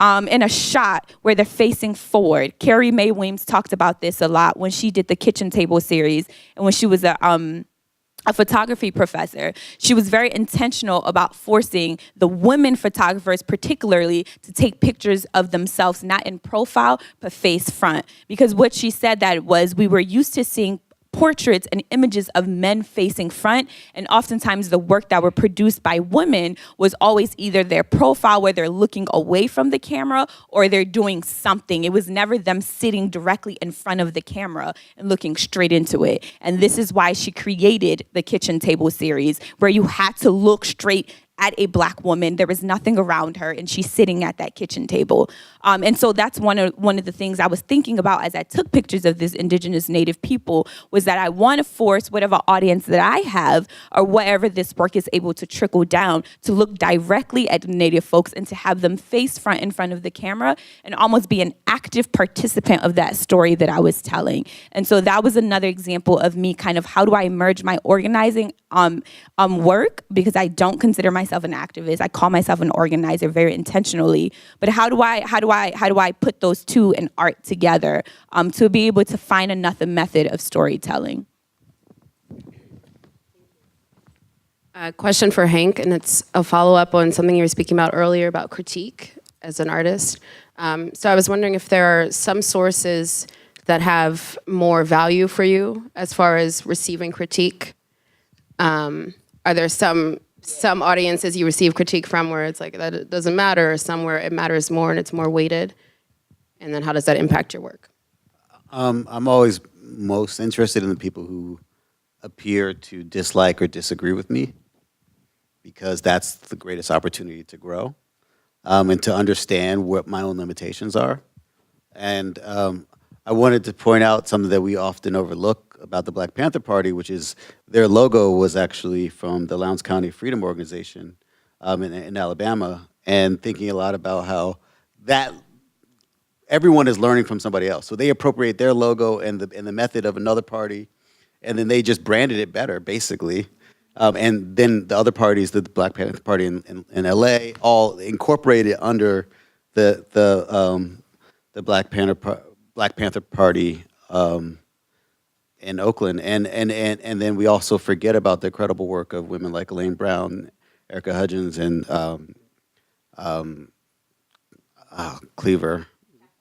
in a shot where they're facing forward. Carrie Mae Weems talked about this a lot when she did the Kitchen Table series, and when she was a photography professor. She was very intentional about forcing the women photographers particularly to take pictures of themselves, not in profile, but face front. Because what she said that was, we were used to seeing portraits and images of men facing front, and oftentimes the work that were produced by women was always either their profile where they're looking away from the camera or they're doing something. It was never them sitting directly in front of the camera and looking straight into it. And this is why she created the Kitchen Table series, where you had to look straight at a Black woman. There was nothing around her, and she's sitting at that kitchen table. And so that's one of the things I was thinking about as I took pictures of this indigenous Native people, was that I want to force whatever audience that I have, or wherever this work is able to trickle down, to look directly at Native folks and to have them face front in front of the camera and almost be an active participant of that story that I was telling. And so that was another example of me kind of, how do I merge my organizing work, because I don't consider myself an activist. I call myself an organizer very intentionally. But how do I put those two in art together to be able to find another method of storytelling? A question for Hank, and it's a follow-up on something you were speaking about earlier about critique as an artist. So I was wondering if there are some sources that have more value for you as far as receiving critique. Are there some audiences you receive critique from where it's like, that it doesn't matter, or some where it matters more and it's more weighted? And then how does that impact your work? I'm always most interested in the people who appear to dislike or disagree with me, because that's the greatest opportunity to grow, and to understand what my own limitations are. And I wanted to point out something that we often overlook about the Black Panther Party, which is their logo was actually from the Lowndes County Freedom Organization in Alabama, and thinking a lot about how that everyone is learning from somebody else. So they appropriate their logo and the method of another party, and then they just branded it better, basically. And then the other parties, the Black Panther Party in LA, all incorporated under the Black Panther Party in Oakland, and then we also forget about the incredible work of women like Elaine Brown, Erica Hudgens, and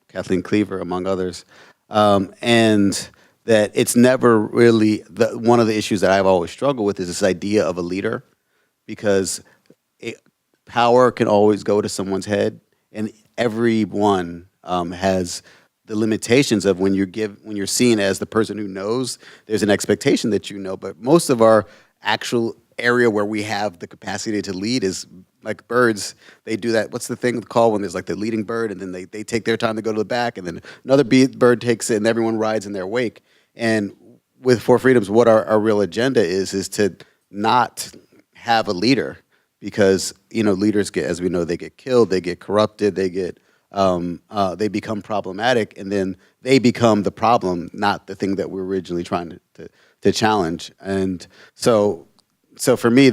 Kathleen Cleaver, among others, and that it's never really one of the issues that I've always struggled with is this idea of a leader, because power can always go to someone's head, and everyone has the limitations of when you're seen as the person who knows. There's an expectation that you know, but most of our actual area where we have the capacity to lead is like birds. They do that. What's the thing called when there's like the leading bird, and then they take their time to go to the back, and then another bird takes it, and everyone rides in their wake. And with For Freedoms, what our real agenda is to not have a leader, because leaders get, as we know, they get killed, they get corrupted, they become problematic, and then they become the problem, not the thing that we're originally trying to challenge. And so for me,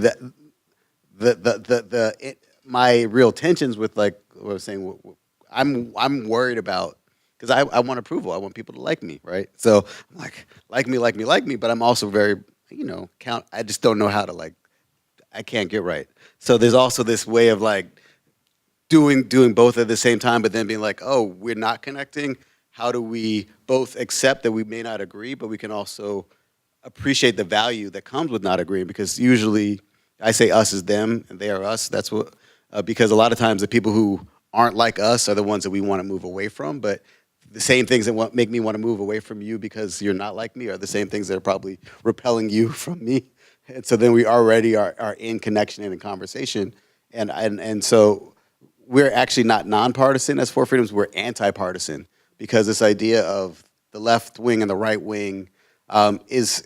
my real tensions with, like what I was saying, I'm worried about, because I want approval. I want people to like me, right? So I'm like me, but I'm also very, I just don't know how to I can't get right. So there's also this way of doing both at the same time, but then being like, oh, we're not connecting. How do we both accept that we may not agree, but we can also appreciate the value that comes with not agreeing? Because usually I say us is them and they are us. That's what, because a lot of times the people who aren't like us are the ones that we want to move away from, but the same things that make me want to move away from you because you're not like me are the same things that are probably repelling you from me. And so then we already are in connection and in conversation. And so we're actually not nonpartisan as For Freedoms, we're anti-partisan, because this idea of the left wing and the right wing as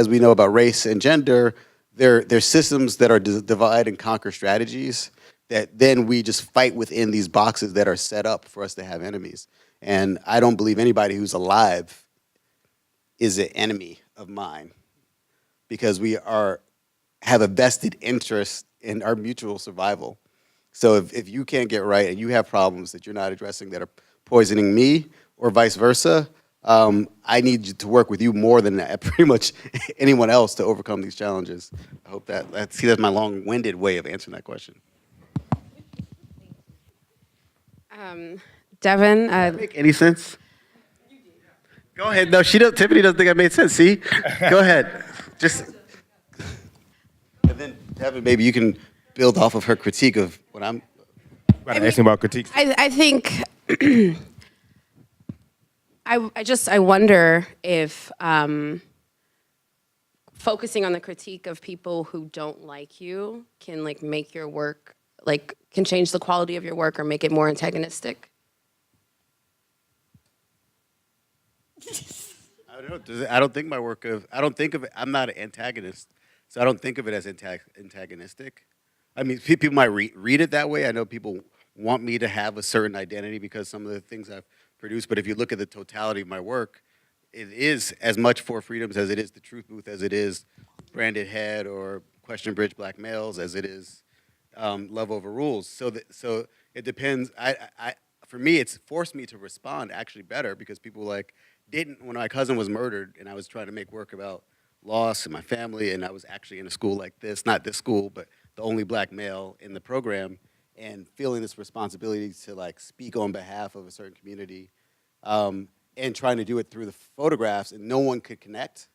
we know about race and gender, they're systems that are divide and conquer strategies that then we just fight within these boxes that are set up for us to have enemies. And I don't believe anybody who's alive is an enemy of mine, because we have a vested interest in our mutual survival. So if you can't get right and you have problems that you're not addressing that are poisoning me or vice versa, I need to work with you more than pretty much anyone else to overcome these challenges. I hope that's my long-winded way of answering that question. Devin, Does that make any sense? Go ahead. No, Tiffany doesn't think I made sense. See? Go ahead. And then, Devin, maybe you can build off of her critique of what I'm asking about critiques. I think I wonder if focusing on the critique of people who don't like you can make your work can change the quality of your work or make it more antagonistic. I don't know. I don't think my work I don't think of it. I'm not an antagonist, so I don't think of it as antagonistic. I mean, people might read it that way. I know people want me to have a certain identity because some of the things I've produced. But if you look at the totality of my work, it is as much For Freedoms as it is the Truth Booth, as it is Branded Head or Question Bridge Black Males, as it is Love Over Rules. So it depends. For me, it's forced me to respond actually better, because people didn't, when my cousin was murdered and I was trying to make work about loss in my family, and I was actually in a school like this, not this school, but the only black male in the program, and feeling this responsibility to speak on behalf of a certain community, and trying to do it through the photographs, and no one could connect.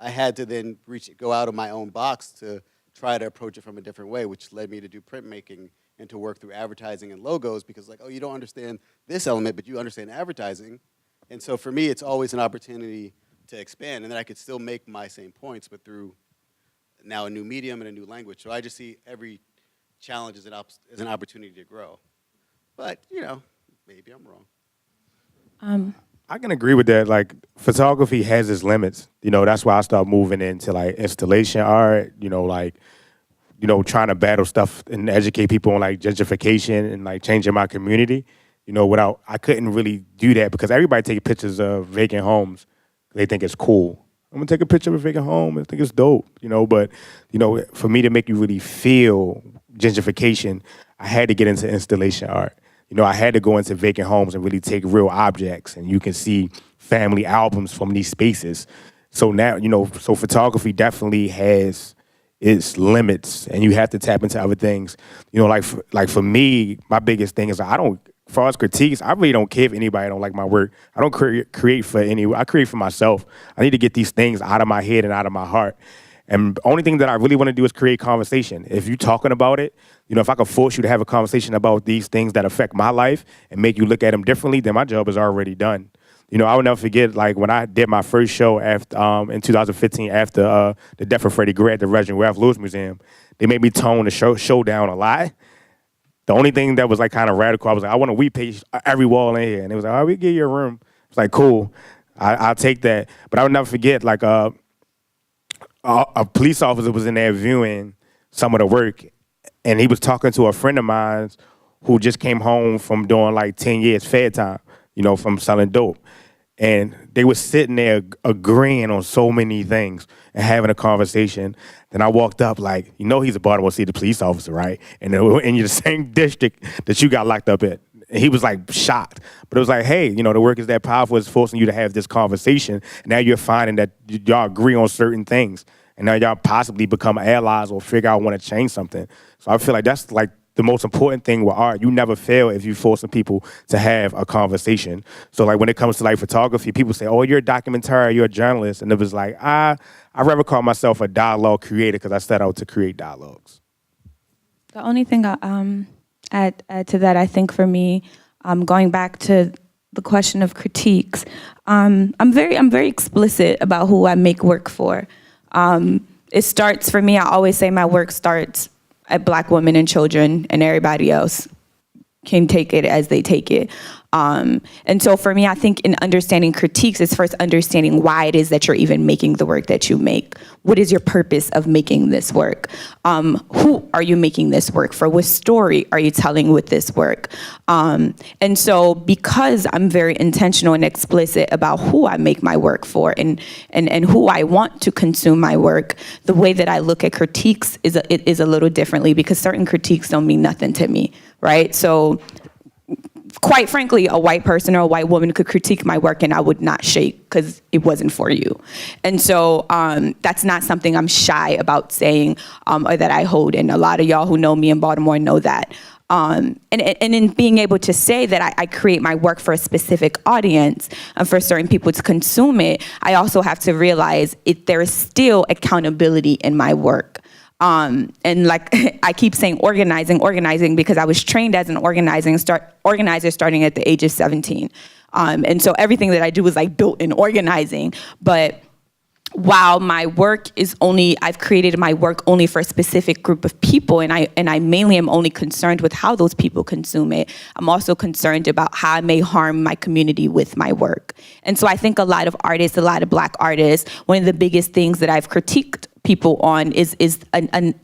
I had to then go out of my own box to try to approach it from a different way, which led me to do printmaking and to work through advertising and logos, because you don't understand this element, but you understand advertising. And so for me, it's always an opportunity to expand, and then I could still make my same points, but through now a new medium and a new language. So I just see every challenge as an opportunity to grow. But, you know, maybe I'm wrong. I can agree with that. Like, photography has its limits. You know, that's why I started moving into like installation art, trying to battle stuff and educate people on like gentrification and like changing my community. I couldn't really do that because everybody takes pictures of vacant homes. They think it's cool. I'm gonna take a picture of a vacant home and think it's dope, but, for me to make you really feel gentrification, I had to get into installation art. I had to go into vacant homes and really take real objects, and you can see family albums from these spaces. So now, so photography definitely has its limits, and you have to tap into other things. Like for me, my biggest thing is as far as critiques, I really don't care if anybody don't like my work. I don't create for I create for myself. I need to get these things out of my head and out of my heart. And the only thing that I really want to do is create conversation. If you're talking about it, if I could force you to have a conversation about these things that affect my life and make you look at them differently, then my job is already done. I will never forget, like, when I did my first show after in 2015 after the death of Freddie Gray at the Reginald Ralph Lewis Museum, they made me tone the show down a lot. The only thing that was like kind of radical, I was like, I want a wheat page every wall in here. And it was like, all right, we give you a room. It's like, cool, I'll take that. But I would never forget, like, a police officer was in there viewing some of the work, and he was talking to a friend of mine who just came home from doing like 10 years fed time, from selling dope. And they were sitting there agreeing on so many things and having a conversation. Then I walked up like, he's a Baltimore City police officer, right? And you're the same district that you got locked up at. And he was like shocked. But it was like, hey, the work is that powerful. It's forcing you to have this conversation. Now you're finding that y'all agree on certain things. And now y'all possibly become allies or figure out want to change something. So I feel like that's like the most important thing with art. You never fail if you're forcing people to have a conversation. So like when it comes to like photography, people say, oh, you're a documentarian, you're a journalist. And it was like, I'd rather call myself a dialogue creator because I set out to create dialogues. The only thing I add to that, I think for me, going back to the question of critiques, I'm very explicit about who I make work for. It starts, for me, I always say my work starts at Black women and children, and everybody else can take it as they take it. And so for me, I think in understanding critiques is first understanding why it is that you're even making the work that you make. What is your purpose of making this work? Who are you making this work for? What story are you telling with this work? And so because I'm very intentional and explicit about who I make my work for and who I want to consume my work, the way that I look at critiques is a little differently, because certain critiques don't mean nothing to me, right? So quite frankly, a white person or a white woman could critique my work and I would not shake because it wasn't for you. And so that's not something I'm shy about saying or that I hold. And a lot of y'all who know me in Baltimore know that. And in being able to say that I create my work for a specific audience and for certain people to consume it, I also have to realize there is still accountability in my work. And like I keep saying organizing because I was trained as an organizer starting at the age of 17. And so everything that I do is like built in organizing. But while my work is I've created my work only for a specific group of people, and I mainly am only concerned with how those people consume it, I'm also concerned about how I may harm my community with my work. And so I think a lot of artists, a lot of Black artists, one of the biggest things that I've critiqued people on is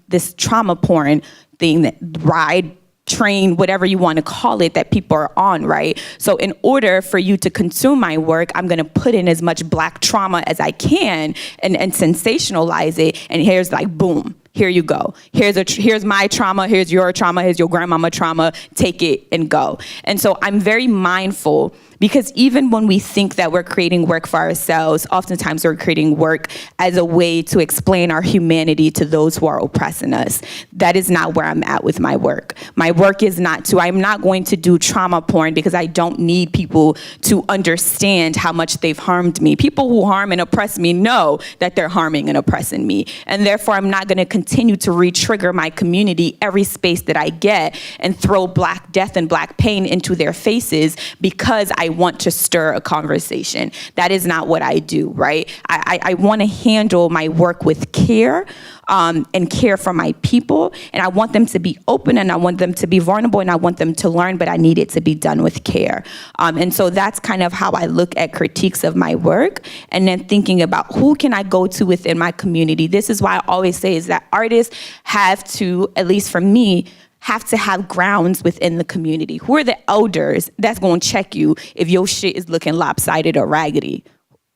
this trauma porn thing, that ride, train, whatever you want to call it, that people are on, right? So in order for you to consume my work, I'm going to put in as much Black trauma as I can and sensationalize it. And here's like, boom, here you go. Here's my trauma, here's your trauma, here's your grandmama trauma, take it and go. And so I'm very mindful, because even when we think that we're creating work for ourselves, oftentimes we're creating work as a way to explain our humanity to those who are oppressing us. That is not where I'm at with my work. My work is I'm not going to do trauma porn because I don't need people to understand how much they've harmed me. People who harm and oppress me know that they're harming and oppressing me. And therefore, I'm not going to continue to re-trigger my community every space that I get and throw Black death and Black pain into their faces because I want to stir a conversation. That is not what I do, right? I want to handle my work with care, and care for my people, and I want them to be open, and I want them to be vulnerable, and I want them to learn, but I need it to be done with care. And so that's kind of how I look at critiques of my work, and then thinking about who can I go to within my community. This is why I always say is that artists have to, at least for me, have to have grounds within the community. Who are the elders that's gonna check you if your shit is looking lopsided or raggedy?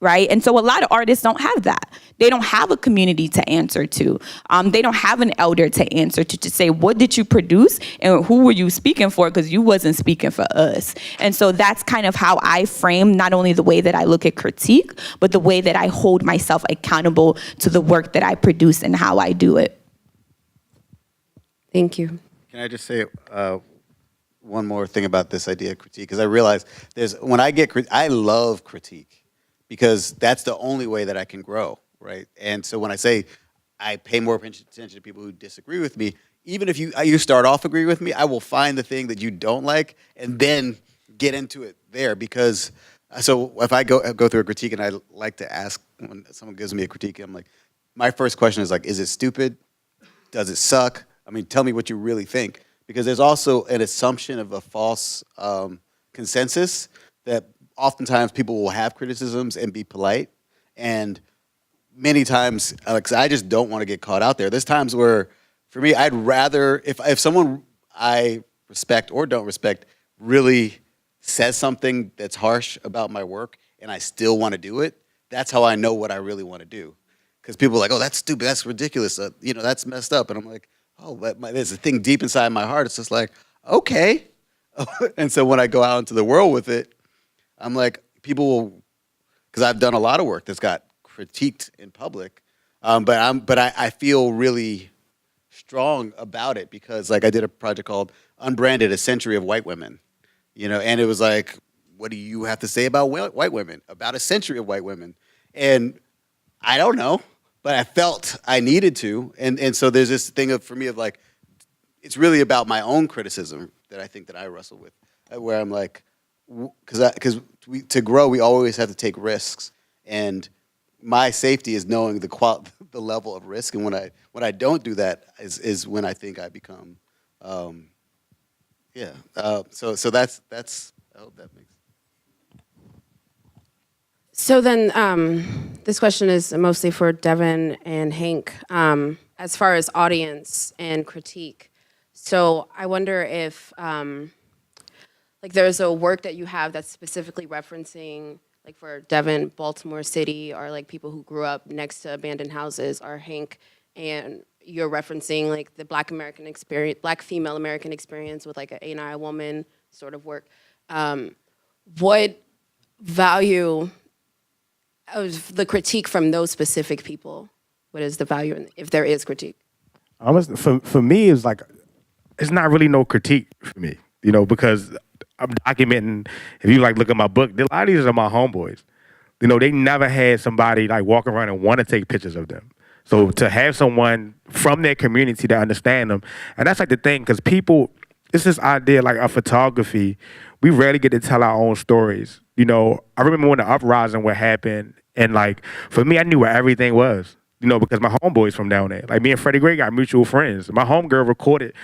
Right? And so a lot of artists don't have that. They don't have a community to answer to. They don't have an elder to answer to say, what did you produce and who were you speaking for? Because you wasn't speaking for us. And so that's kind of how I frame not only the way that I look at critique, but the way that I hold myself accountable to the work that I produce and how I do it. Thank you. Can I just say one more thing about this idea of critique? Because I realize I love critique, because that's the only way that I can grow, right? And so when I say I pay more attention to people who disagree with me, even if you start off agree with me, I will find the thing that you don't like and then get into it there. Because so if I go through a critique, and I like to ask when someone gives me a critique, I'm like, my first question is like, is it stupid? Does it suck? I mean, tell me what you really think. Because there's also an assumption of a false consensus that oftentimes people will have criticisms and be polite, and many times, Alex, I just don't want to get caught out there. There's times where, for me, I'd rather, if someone I respect or don't respect really says something that's harsh about my work and I still want to do it, that's how I know what I really want to do. Because people are like, oh, that's stupid, that's ridiculous, that's messed up. And I'm like, oh, but there's a thing deep inside my heart. It's just like, okay. And so when I go out into the world with it, I'm like, people will, because I've done a lot of work that's got critiqued in public, but I feel really strong about it, because like I did a project called Unbranded, A Century of White Women, and it was like, what do you have to say about white women, about a century of white women? And I don't know, but I felt I needed to, and so there's this thing for me of like, it's really about my own criticism that I think that I wrestle with, where I'm like, because to grow, we always have to take risks, and my safety is knowing the level of risk. And when I don't do that is when I think I become, So that's I hope that makes. So then, this question is mostly for Devin and Hank, as far as audience and critique. So I wonder if, like, there's a work that you have that's specifically referencing, like for Devin, Baltimore City, or like people who grew up next to abandoned houses, or Hank, and you're referencing like the Black female American experience with like an A&I woman sort of work. What value of the critique from those specific people? What is the value, if there is critique? For me, it's like, it's not really no critique for me, because I'm documenting. If you like look at my book, a lot of these are my homeboys. They never had somebody like walk around and want to take pictures of them. So to have someone from their community to understand them, and that's like the thing, because people, it's this idea like of photography, we rarely get to tell our own stories. I remember when the Uprising would happen, and like for me, I knew where everything was. Because my homeboys from down there, like me and Freddie Gray got mutual friends. My homegirl recorded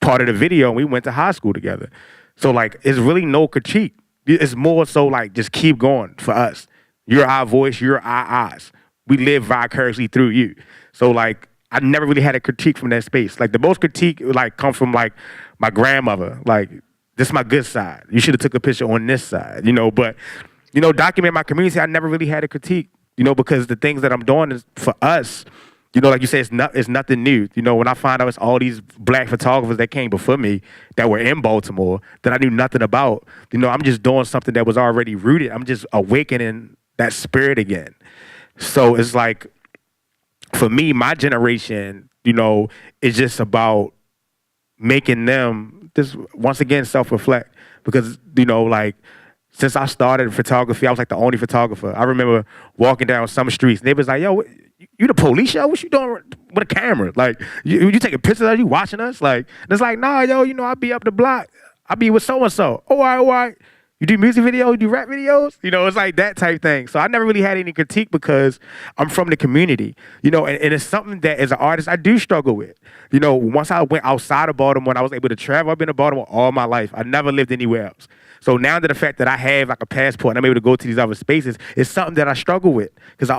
part of the video, and we went to high school together. So like, it's really no critique. It's more so like, just keep going for us. You're our voice, you're our eyes. We live vicariously through you. So like, I never really had a critique from that space. Like the most critique like come from like my grandmother. Like, this is my good side. You should have took a picture on this side, But, document my community, I never really had a critique, because the things that I'm doing is for us. Like you say, it's nothing new. When I find out it's all these Black photographers that came before me that were in Baltimore that I knew nothing about, I'm just doing something that was already rooted. I'm just awakening that spirit again. So it's like, for me, my generation, is just about making them just, once again, self-reflect. Because, like, since I started photography, I was like the only photographer. I remember walking down some streets, and they was like, yo, you the police, yo? What you doing with a camera? Like, you taking pictures of you watching us? Like, and it's like, nah, yo, I be up the block. I be with so-and-so. All right. You do music videos, you do rap videos? It's like that type thing. So I never really had any critique because I'm from the community, and it's something that as an artist, I do struggle with. Once I went outside of Baltimore and I was able to travel, I've been to Baltimore all my life. I never lived anywhere else. So now that the fact that I have like a passport and I'm able to go to these other spaces, it's something that I struggle with. Because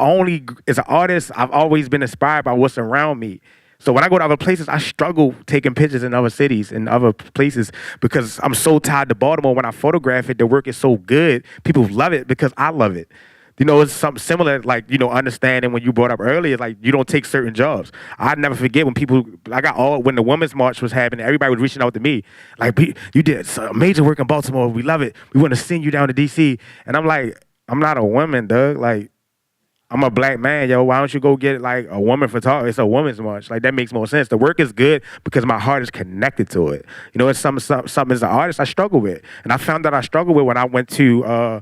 as an artist, I've always been inspired by what's around me. So when I go to other places, I struggle taking pictures in other cities and other places because I'm so tied to Baltimore. When I photograph it, the work is so good. People love it because I love it. It's something similar, like, understanding when you brought up earlier, like, you don't take certain jobs. I never forget when when the Women's March was happening, everybody was reaching out to me. Like, you did some amazing work in Baltimore. We love it. We want to send you down to D.C. And I'm like, I'm not a woman, Doug. Like, I'm a black man, yo. Why don't you go get like a woman photographer? It's a woman's march. Like, that makes more sense. The work is good because my heart is connected to it. It's something as an artist I struggle with. And I found that I struggled with when I went to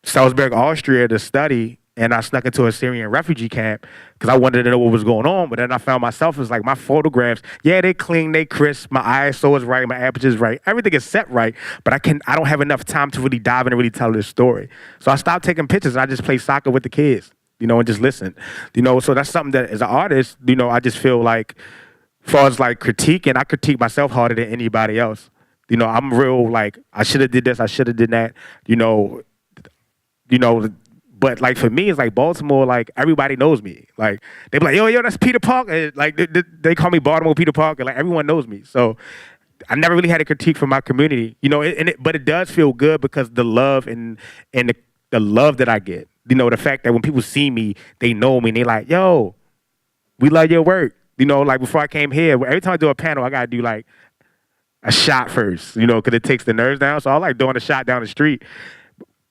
Salzburg, Austria to study, and I snuck into a Syrian refugee camp because I wanted to know what was going on. But then I found myself as like my photographs, yeah, they clean, they crisp, my ISO is right, my aperture is right, everything is set right, but I don't have enough time to really dive in and really tell this story. So I stopped taking pictures and I just play soccer with the kids, and just listen. So that's something that as an artist, I just feel like, as far as like critiquing, I critique myself harder than anybody else. I'm real like, I should have did this, I should have did that, but like for me, it's like Baltimore, like everybody knows me. Like they be like, yo, that's Peter Parker. And, like they call me Baltimore Peter Parker. Like everyone knows me. So I never really had a critique from my community, but it does feel good because the love and the love that I get, the fact that when people see me, they know me and they like, yo, we love your work. Like before I came here, every time I do a panel, I got to do like a shot first, because it takes the nerves down. So I like doing a shot down the street.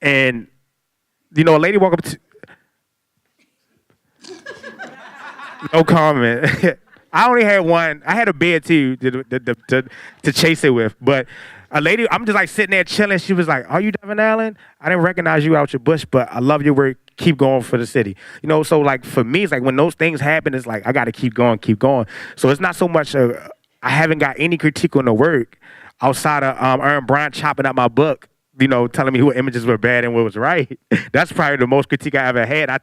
And a lady walk up to... No comment. I only had one. I had a beer too to chase it with. But a lady, I'm just like sitting there chilling. She was like, "Are you Devin Allen? I didn't recognize you out your bush, but I love your work. Keep going for the city." So like for me, it's like when those things happen, it's like I got to keep going. So it's not so much I haven't got any critique on the work outside of Aaron Bryant chopping up my book. Telling me what images were bad and what was right. That's probably the most critique I ever had.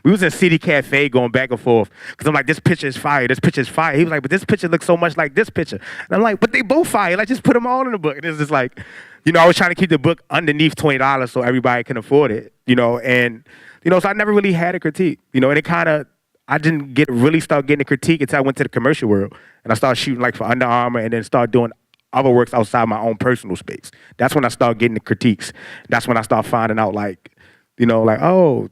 We was in City Cafe going back and forth because I'm like, this picture is fire. This picture is fire. He was like, but this picture looks so much like this picture. And I'm like, but they both fire. Like, just put them all in the book. And it's just like, I was trying to keep the book underneath $20 so everybody can afford it. And so I never really had a critique. And it kind of, I didn't really start getting a critique until I went to the commercial world and I started shooting like for Under Armour and then started doing other works outside my own personal space. That's when I start getting the critiques. That's when I start finding out now I'm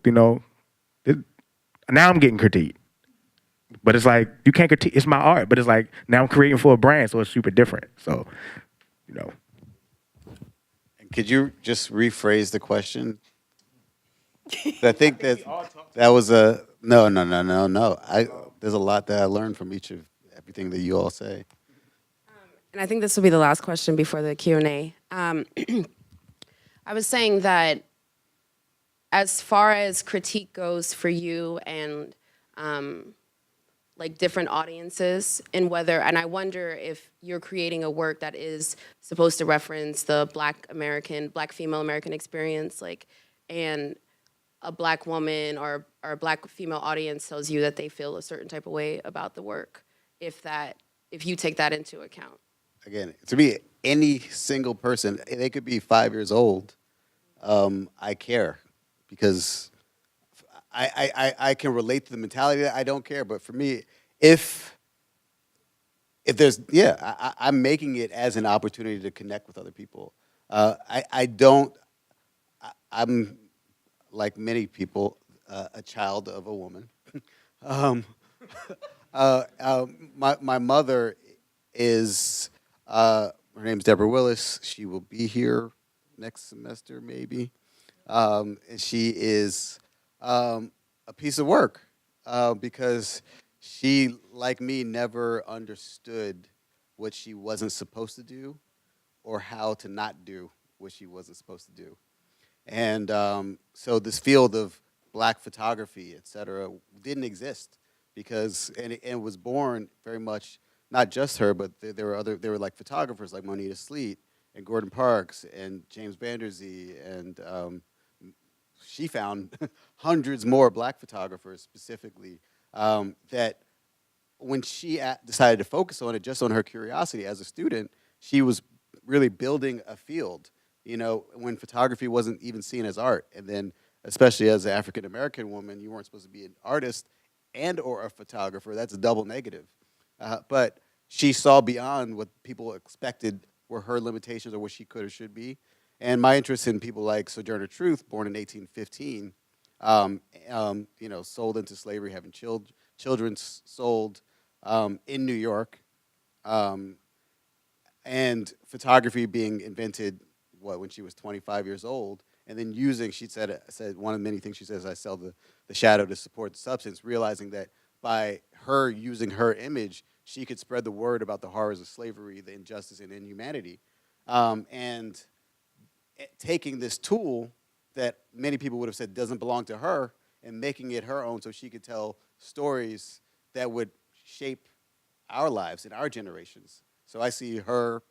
getting critiqued. But it's like, you can't critique, it's my art, but it's like, now I'm creating for a brand, so it's super different. So, Could you just rephrase the question? I think that was a, no. There's a lot that I learned from everything that you all say. And I think this will be the last question before the Q&A. I was saying that as far as critique goes for you and like different audiences and I wonder if you're creating a work that is supposed to reference the Black female American experience, like, and a Black woman or a Black female audience tells you that they feel a certain type of way about the work, if you take that into account. Again, to me, any single person, they could be 5 years old. I care because I can relate to the mentality. I don't care, but for me, if there's, I'm making it as an opportunity to connect with other people. I'm like many people, a child of a woman. My mother is. Her name's Deborah Willis. She will be here next semester, maybe. And she is a piece of work because she, like me, never understood what she wasn't supposed to do or how to not do what she wasn't supposed to do. And so this field of black photography, et cetera, didn't exist because, and it was born very much, not just her, but there were like photographers like Moneta Sleet and Gordon Parks and James Bandersee, and she found hundreds more black photographers specifically that when she decided to focus on it, just on her curiosity as a student, she was really building a field, you know, when photography wasn't even seen as art. And then, especially as an African-American woman, you weren't supposed to be an artist and or a photographer. That's a double negative. But she saw beyond what people expected were her limitations or what she could or should be. And my interest in people like Sojourner Truth, born in 1815, you know, sold into slavery, having children sold in New York, and photography being invented, when she was 25 years old, and then using, she said one of the many things she says, I sell the shadow to support the substance, realizing that by her using her image, she could spread the word about the horrors of slavery, the injustice and inhumanity, and taking this tool that many people would have said doesn't belong to her and making it her own so she could tell stories that would shape our lives and our generations. So I see her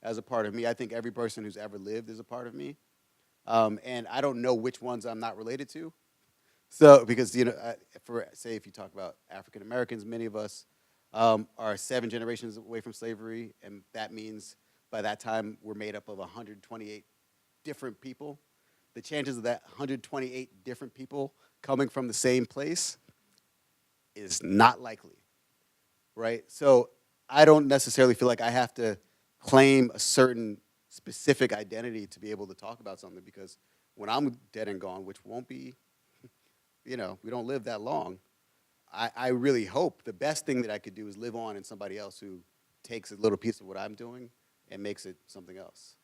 as a part of me. I think every person who's ever lived is a part of me. And I don't know which ones I'm not related to. So, because, you know, if you talk about African Americans, many of us are 7 generations away from slavery, and that means by that time we're made up of 128 different people. The chances of that 128 different people coming from the same place is not likely, right? So I don't necessarily feel like I have to claim a certain specific identity to be able to talk about something, because when I'm dead and gone, which won't be, you know, we don't live that long, I really hope the best thing that I could do is live on in somebody else who takes a little piece of what I'm doing and makes it something else.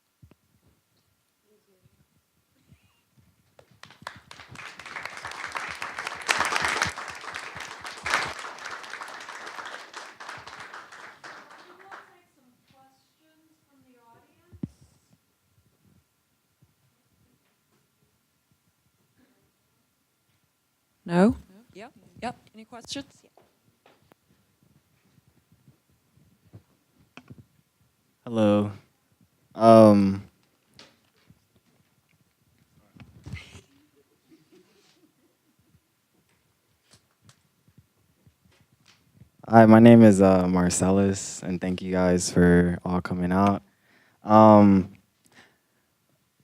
No? Yep. Any questions? Hello. Hi, my name is Marcellus, and thank you guys for all coming out.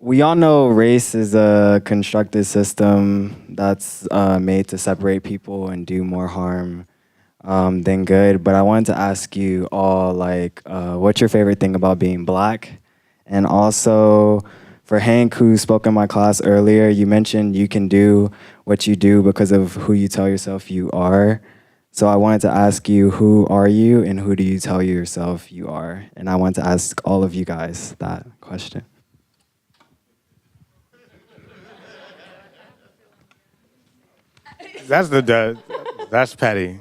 We all know race is a constructed system that's made to separate people and do more harm than good. But I wanted to ask you all, like, what's your favorite thing about being black? And also, for Hank, who spoke in my class earlier, you mentioned you can do what you do because of who you tell yourself you are. So I wanted to ask you, who are you and who do you tell yourself you are? And I wanted to ask all of you guys that question. That's petty.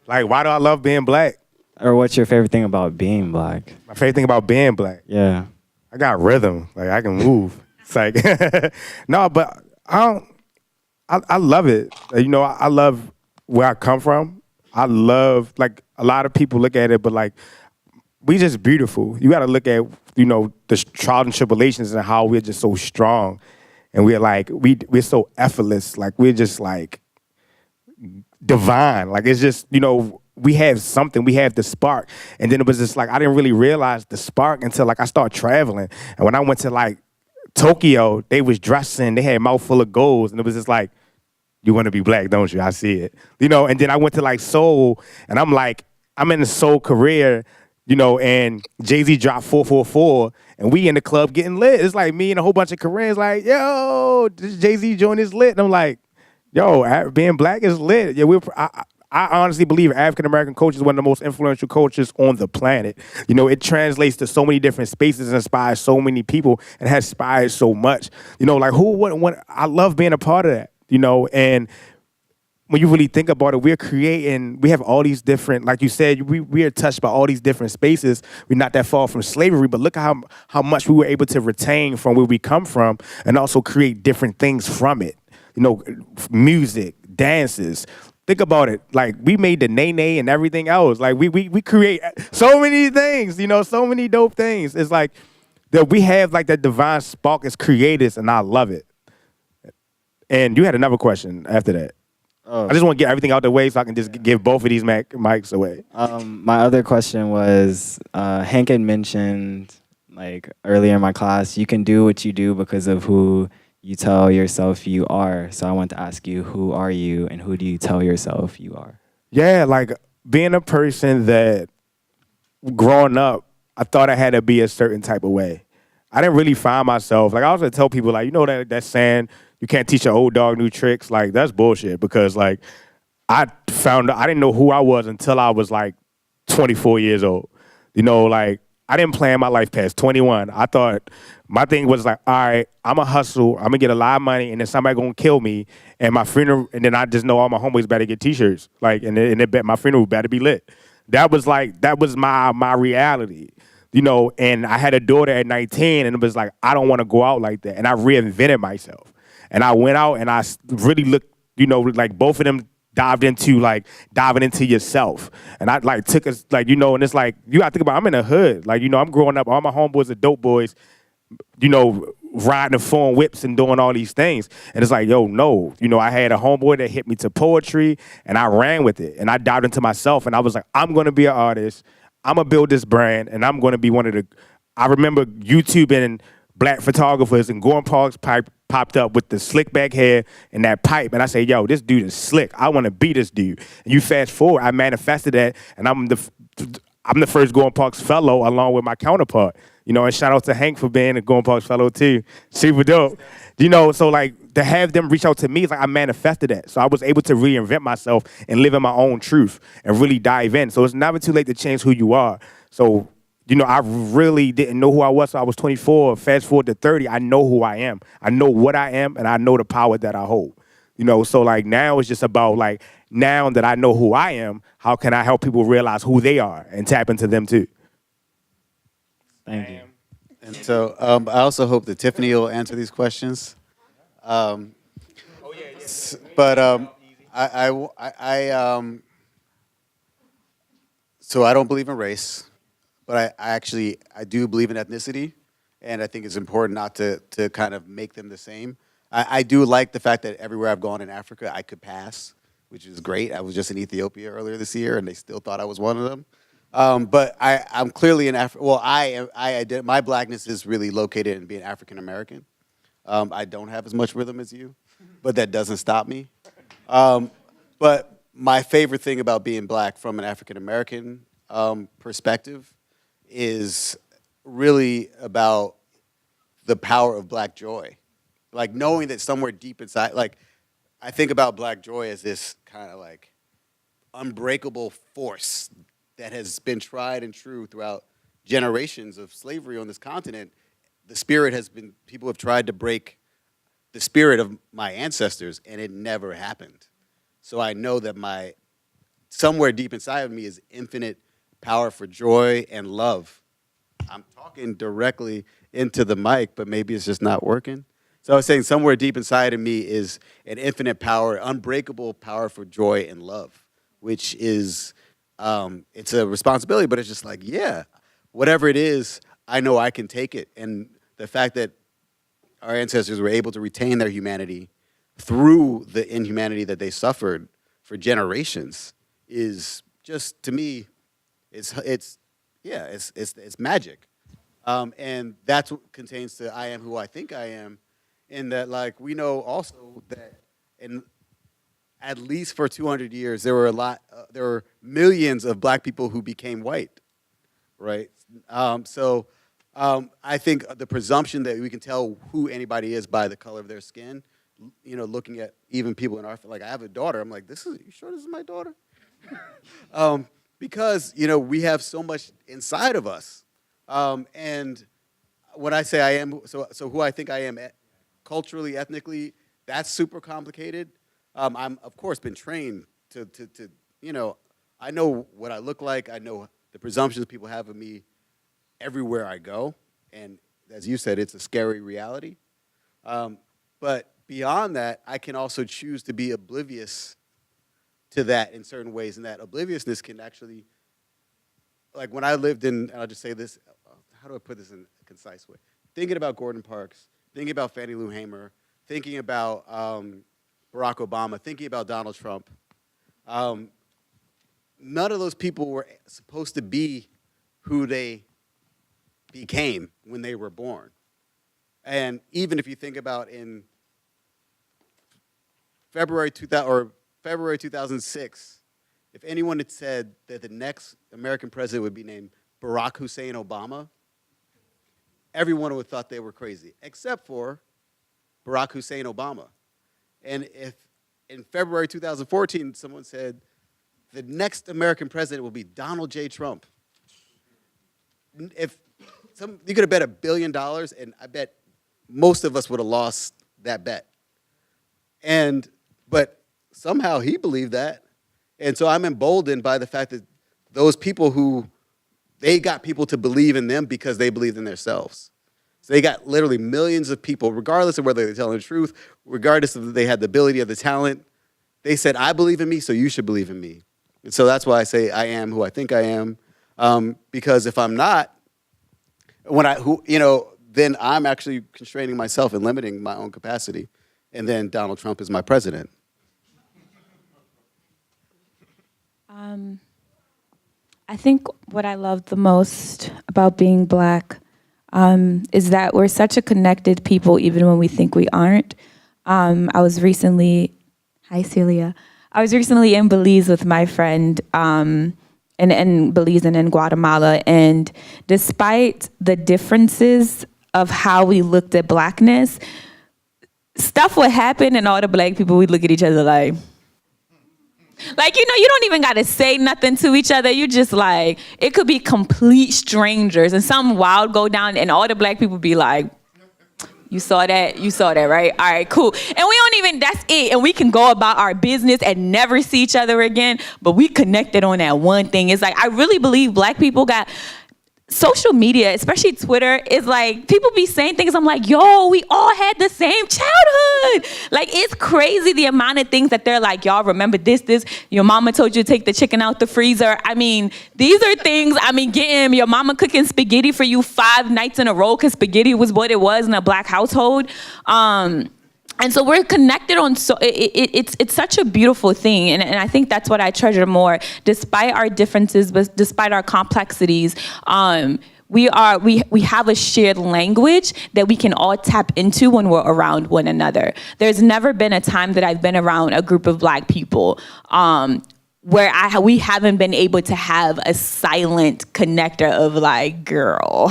Like, why do I love being black? Or what's your favorite thing about being black? My favorite thing about being black, Yeah. I got rhythm. Like, I can move. It's like, no, but I love it. You know, I love where I come from. I love, like, a lot of people look at it, but, like, we just beautiful. You got to look at, you know, the trials and tribulations and how we're just so strong. And we're like, we're so effortless. Like, we're just, like, divine. Like, it's just, you know, we have something. We have the spark. And then it was just, like, I didn't really realize the spark until, like, I started traveling. And when I went to, like, Tokyo, they was dressing. They had a mouth full of golds. And it was just like, you want to be black, don't you? I see it. You know, and then I went to, like, Seoul. And I'm like, I'm in Seoul, Korea, you know, and Jay-Z dropped 444, and we in the club getting lit. It's like me and a whole bunch of Koreans like, yo, this Jay-Z joint is lit. And I'm like, yo, being black is lit. Yeah, I honestly believe African-American culture is one of the most influential cultures on the planet. You know, it translates to so many different spaces and inspires so many people and has inspired so much. You know, like, who wouldn't want, I love being a part of that, you know, and when you really think about it, we have all these different, like you said, we are touched by all these different spaces. We're not that far from slavery, but look at how much we were able to retain from where we come from and also create different things from it. music, dances. Think about it. Like, we made the nay and everything else. Like, we create so many things, so many dope things. It's like that we have like that divine spark as creators, and I love it. And you had another question after that. Oh. I just want to get everything out the way so I can just give both of these mics away. My other question was, Hank had mentioned, like, earlier in my class, you can do what you do because of who you tell yourself you are. So I want to ask you, who are you and who do you tell yourself you are? Yeah, like being a person that growing up, I thought I had to be a certain type of way. I didn't really find myself. Like, I also tell people, like, that saying, you can't teach an old dog new tricks. Like, that's bullshit, because like I didn't know who I was until I was like 24 years old. Like, I didn't plan my life past 21. I thought my thing was like, all right, I'm going to hustle. I'm going to get a lot of money, and then somebody going to kill me. And my funeral, and then I just know all my homies better get T-shirts. Like, and my funeral better be lit. That was my reality. And I had a daughter at 19, and it was like, I don't want to go out like that. And I reinvented myself. And I went out and I really looked, like both of them diving into yourself. And I like took us, like, and it's like, you gotta think about, I'm in the hood. Like, I'm growing up, all my homeboys are dope boys, riding the foreign whips and doing all these things. And it's like, yo, no. I had a homeboy that hit me to poetry, and I ran with it. And I dived into myself, and I was like, I'm gonna be an artist. I'm gonna build this brand, and I'm gonna be one of the, I remember YouTubing black photographers, and Gordon Parks popped up with the slick back hair and that pipe, and I say, yo, this dude is slick. I want to be this dude. And you fast forward, I manifested that, and I'm the first Gordon Parks fellow along with my counterpart. And shout out to Hank for being a Gordon Parks fellow too. Super dope. So like to have them reach out to me, it's like I manifested that. So I was able to reinvent myself and live in my own truth and really dive in. So it's never too late to change who you are. So I really didn't know who I was, so I was 24. Fast forward to 30, I know who I am. I know what I am, and I know the power that I hold. So like now it's just about like, now that I know who I am, how can I help people realize who they are and tap into them too? Thank you. And so I also hope that Tiffany will answer these questions. But so I don't believe in race. But I do believe in ethnicity, and I think it's important not to kind of make them the same. I do like the fact that everywhere I've gone in Africa, I could pass, which is great. I was just in Ethiopia earlier this year, and they still thought I was one of them. But I'm clearly in Africa. Well, my blackness is really located in being African American. I don't have as much rhythm as you, but that doesn't stop me. But my favorite thing about being black from an African American perspective is really about the power of black joy. Like knowing that somewhere deep inside, like I think about black joy as this kind of like unbreakable force that has been tried and true throughout generations of slavery on this continent. The spirit has been, people have tried to break the spirit of my ancestors, and it never happened. So I know that somewhere deep inside of me is infinite power for joy and love. I'm talking directly into the mic, but maybe it's just not working. So I was saying somewhere deep inside of me is an infinite power, unbreakable power for joy and love, which is, it's a responsibility, but it's just like, yeah, whatever it is, I know I can take it. And the fact that our ancestors were able to retain their humanity through the inhumanity that they suffered for generations is just, to me, it's magic. And that's what contains to I am who I think I am, in that, like, we know also that at least for 200 years, there were millions of black people who became white, right? So I think the presumption that we can tell who anybody is by the color of their skin, looking at even people in our, like, I have a daughter, I'm like, you sure this is my daughter? Because, we have so much inside of us. And when I say I am, so who I think I am culturally, ethnically, that's super complicated. I'm, of course, been trained to I know what I look like. I know the presumptions people have of me everywhere I go. And as you said, it's a scary reality. But beyond that, I can also choose to be oblivious to that in certain ways, and that obliviousness can actually, like when I lived in, and I'll just say this, how do I put this in a concise way? Thinking about Gordon Parks, thinking about Fannie Lou Hamer, thinking about Barack Obama, thinking about Donald Trump, none of those people were supposed to be who they became when they were born. And even if you think about in February 2006, if anyone had said that the next American president would be named Barack Hussein Obama, everyone would have thought they were crazy, except for Barack Hussein Obama. And if in February 2014, someone said, the next American president will be Donald J. Trump, you could have bet $1 billion, and I bet most of us would have lost that bet. But somehow he believed that. And so I'm emboldened by the fact that those people they got people to believe in them because they believed in themselves. So they got literally millions of people, regardless of whether they're telling the truth, regardless of they had the ability or the talent. They said, I believe in me, so you should believe in me. And so that's why I say I am who I think I am. Because if I'm not, then I'm actually constraining myself and limiting my own capacity. And then Donald Trump is my president. I think what I love the most about being Black is that we're such a connected people, even when we think we aren't. I was recently, hi Celia. I was recently in Belize with my friend, in Belize and in Guatemala, and despite the differences of how we looked at Blackness, stuff would happen and all the Black people, we'd look at each other like, you don't even got to say nothing to each other. You just like, it could be complete strangers and something wild go down and all the Black people be like, you saw that, right? All right, cool. And we don't even, that's it. And we can go about our business and never see each other again, but we connected on that one thing. It's like, I really believe Black people got, social media, especially Twitter, is like, people be saying things, I'm like, yo, we all had the same childhood. Like, it's crazy the amount of things that they're like, y'all remember this, your mama told you to take the chicken out the freezer. I mean, these are things, getting your mama cooking spaghetti for you 5 nights in a row because spaghetti was what it was in a Black household. And so we're connected on, it's such a beautiful thing. And I think that's what I treasure more, despite our differences, but despite our complexities. We have a shared language that we can all tap into when we're around one another. There's never been a time that I've been around a group of Black people where we haven't been able to have a silent connector of like, girl,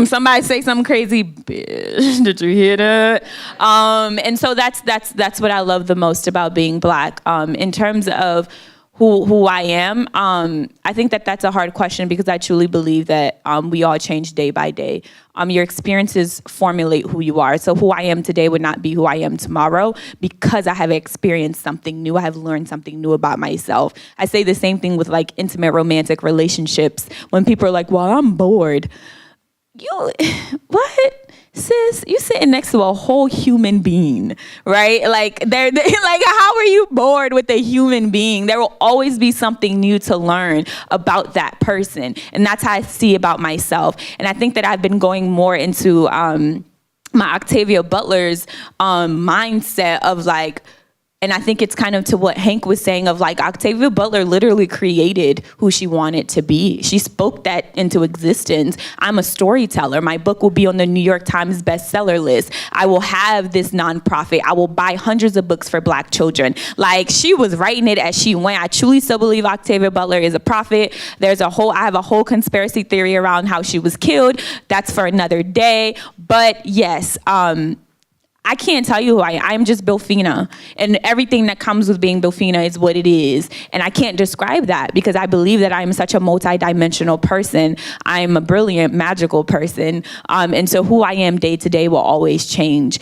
somebody say something crazy, bitch, did you hear that? And so that's what I love the most about being Black. In terms of who I am, I think that's a hard question because I truly believe that we all change day by day. Your experiences formulate who you are. So who I am today would not be who I am tomorrow because I have experienced something new. I have learned something new about myself. I say the same thing with like intimate romantic relationships. When people are like, well, I'm bored. What? Sis, you sitting next to a whole human being, right? Like, they're like, how are you bored with a human being? There will always be something new to learn about that person. And that's how I see about myself. And I think that I've been going more into my Octavia Butler's mindset of like, and I think it's kind of to what Hank was saying of like Octavia Butler literally created who she wanted to be. She spoke that into existence. I'm a storyteller. My book will be on the New York Times bestseller list. I will have this nonprofit. I will buy hundreds of books for Black children. Like, she was writing it as she went. I truly still believe Octavia Butler is a prophet. I have a whole conspiracy theory around how she was killed. That's for another day. But yes, I can't tell you who I am. I'm just Bilphena. And everything that comes with being Bilphena is what it is. And I can't describe that because I believe that I'm such a multidimensional person. I'm a brilliant, magical person. And so who I am day to day will always change.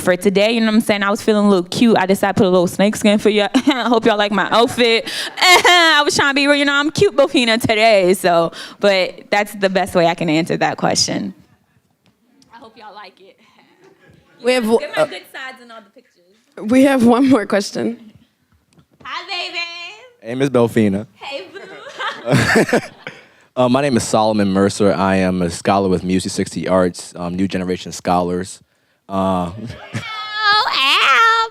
For today, you know what I'm saying? I was feeling a little cute. I decided to put a little snakeskin for you. I hope y'all like my outfit. I was trying to be, I'm cute Bilphena today. So, but that's the best way I can answer that question. I hope y'all like it. We have Get my good sides in all the pictures. we have one more question. Hi, baby. Hey, Miss Bilphena. Hey, boo. My name is Solomon Mercer. I am a scholar with Music 60 Arts, New Generation Scholars. Ow,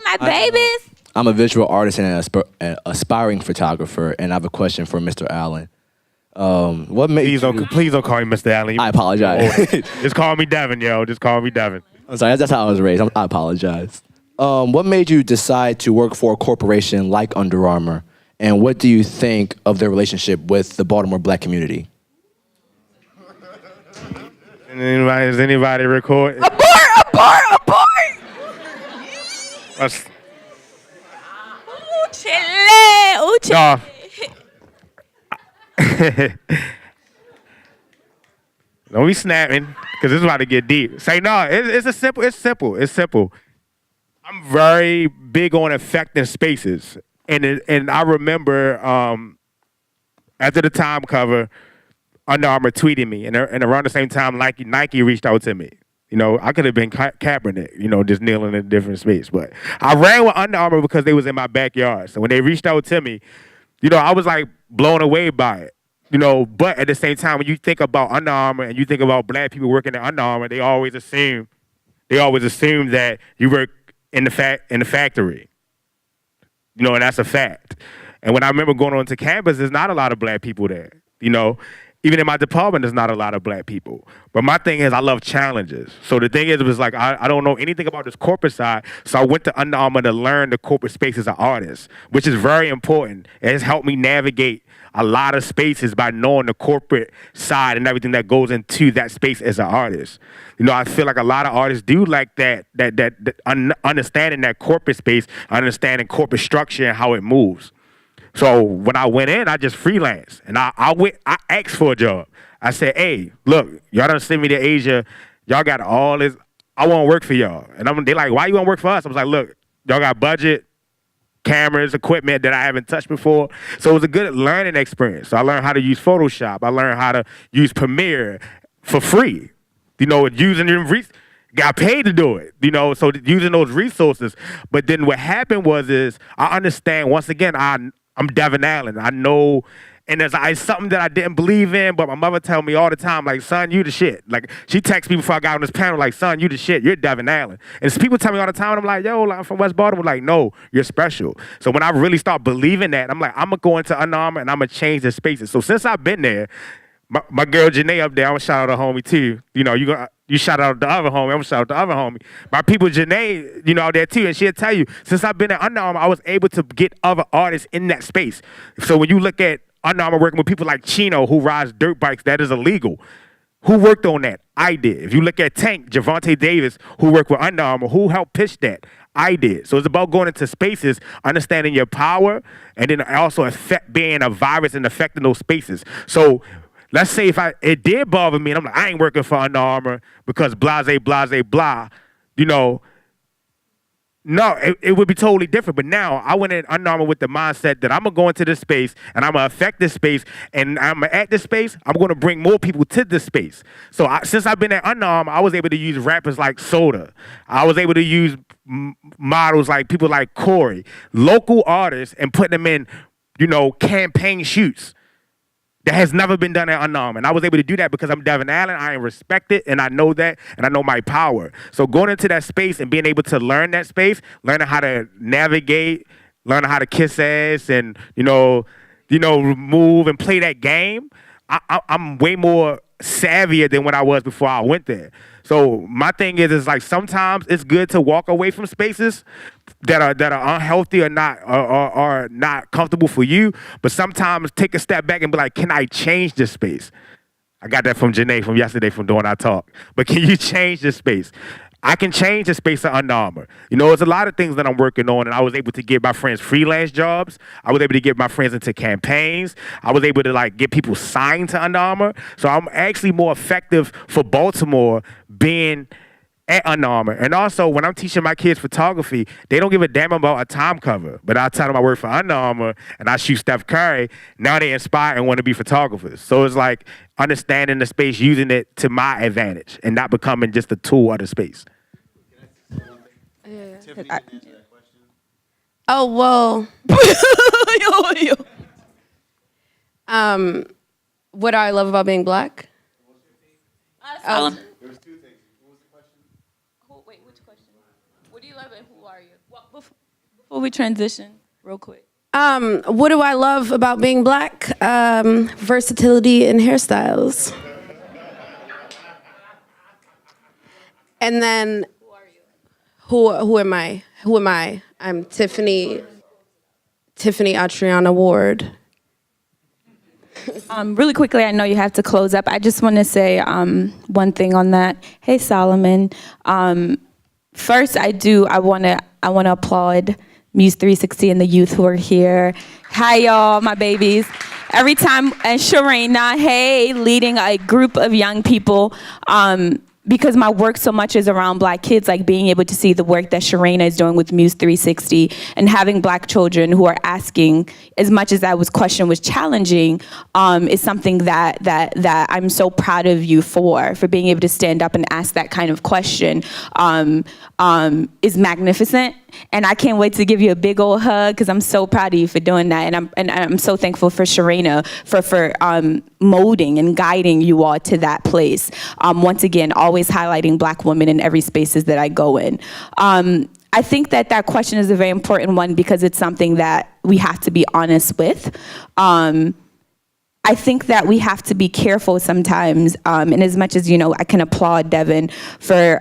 my babies. I'm a visual artist and an aspiring photographer, and I have a question for Mr. Allen. What made Please don't call me Mr. Allen. I apologize. Just call me Devin, yo. Just call me Devin. I'm sorry, that's how I was raised. I apologize. What made you decide to work for a corporation like Under Armour, and what do you think of their relationship with the Baltimore Black community? Is anybody recording? Abort! Ooh, chile. Ooh, chile. No. Don't be snapping, because this is about to get deep. Say no. It's simple. I'm very big on affecting spaces, and I remember after the Time cover, Under Armour tweeted me, and around the same time, Nike reached out to me. You know, I could have been Kaepernick, you know, just kneeling in a different space. But I ran with Under Armour because they was in my backyard. So when they reached out to me, you know, I was like blown away by it. You know, but at the same time, when you think about Under Armour and you think about black people working at Under Armour, they always assume that you work in the factory. You know, and that's a fact. And when I remember going onto campus, there's not a lot of black people there. You know, even in my department, there's not a lot of black people. But my thing is, I love challenges. So the thing is, it was like, I don't know anything about this corporate side, so I went to Under Armour to learn the corporate space as an artist, which is very important. It has helped me navigate a lot of spaces by knowing the corporate side and everything that goes into that space as an artist. You know, I feel like a lot of artists do like that understanding that corporate space, understanding corporate structure and how it moves. So when I went in, I just freelanced, and I asked for a job. I said, hey, look, y'all done send me to Asia. Y'all got all this. I want to work for y'all. And they like, why you want to work for us? I was like, look, y'all got budget, cameras, equipment that I haven't touched before. So it was a good learning experience. So I learned how to use Photoshop. I learned how to use Premiere for free. You know, got paid to do it, you know, so using those resources. But then what happened is I understand, once again, I'm Devin Allen. I know, and it's something that I didn't believe in, but my mother tell me all the time, like, son, you the shit. Like, she texts me before I got on this panel, like, son, you the shit. You're Devin Allen. And people tell me all the time, and I'm like, yo, I'm from West Baltimore. Like, no, you're special. So when I really start believing that, I'm like, I'm going to go into Under Armour, and I'm going to change the spaces. So since I've been there, my girl Janae up there, I'm going to shout out her homie, too. You know, you shout out the other homie, I'm going to shout out the other homie. My people, Janae, you know, out there too, and she'll tell you, since I've been at Under Armour, I was able to get other artists in that space. So when you look at Under Armour working with people like Chino, who rides dirt bikes, that is illegal. Who worked on that? I did. If you look at Tank, Javante Davis, who worked with Under Armour, who helped pitch that? I did. So it's about going into spaces, understanding your power, and then also being a virus and affecting those spaces. So let's say if it did bother me, and I'm like, I ain't working for Under Armour because blase, blah, you know, no, it would be totally different. But now I went in Under Armour with the mindset that I'm going to go into this space and I'm going to affect this space, and I'm at this space, I'm going to bring more people to this space. So since I've been at Under Armour, I was able to use rappers like Soda. I was able to use models like people like Corey, local artists, and put them in, you know, campaign shoots. That has never been done at Under Armour. And I was able to do that because I'm Devin Allen. I am respected, and I know that, and I know my power. So going into that space and being able to learn that space, learning how to navigate, learning how to kiss ass, and you know, move and play that game, I'm way more savvier than when I was before I went there. So my thing is like sometimes it's good to walk away from spaces that are unhealthy or not comfortable for you. But sometimes take a step back and be like, can I change this space? I got that from Janae from yesterday from doing our talk. But can you change this space? I can change the space of Under Armour. You know, there's a lot of things that I'm working on, and I was able to get my friends freelance jobs. I was able to get my friends into campaigns. I was able to like get people signed to Under Armour. So I'm actually more effective for Baltimore being at Under Armour. And also, when I'm teaching my kids photography, they don't give a damn about a time cover. But I tell them I work for Under Armour and I shoot Steph Curry. Now they inspire and want to be photographers. So it's like understanding the space, using it to my advantage, and not becoming just a tool of the space. Oh, well. What do I love about being black? There was 2 things. What was the question? Wait, which question? What do you love and who are you? Well, before we transition, real quick. What do I love about being black? Versatility in hairstyles. And then, who am I? Who am I? I'm Tiffany Ward. Really quickly, I know you have to close up. I just want to say one thing on that. Hey, Solomon. First, I want to applaud Muse 360 and the youth who are here. Hi, y'all, my babies. Every time, and Sharina, hey, leading a group of young people. Because my work so much is around black kids, like being able to see the work that Sharina is doing with Muse 360 and having black children who are asking, as much as that question was challenging, is something that I'm so proud of you for being able to stand up and ask that kind of question, is magnificent. And I can't wait to give you a big old hug because I'm so proud of you for doing that. And I'm so thankful for Sharina for molding and guiding you all to that place. Once again, always highlighting black women in every spaces that I go in. I think that question is a very important one because it's something that we have to be honest with. I think that we have to be careful sometimes. And as much as, I can applaud Devin for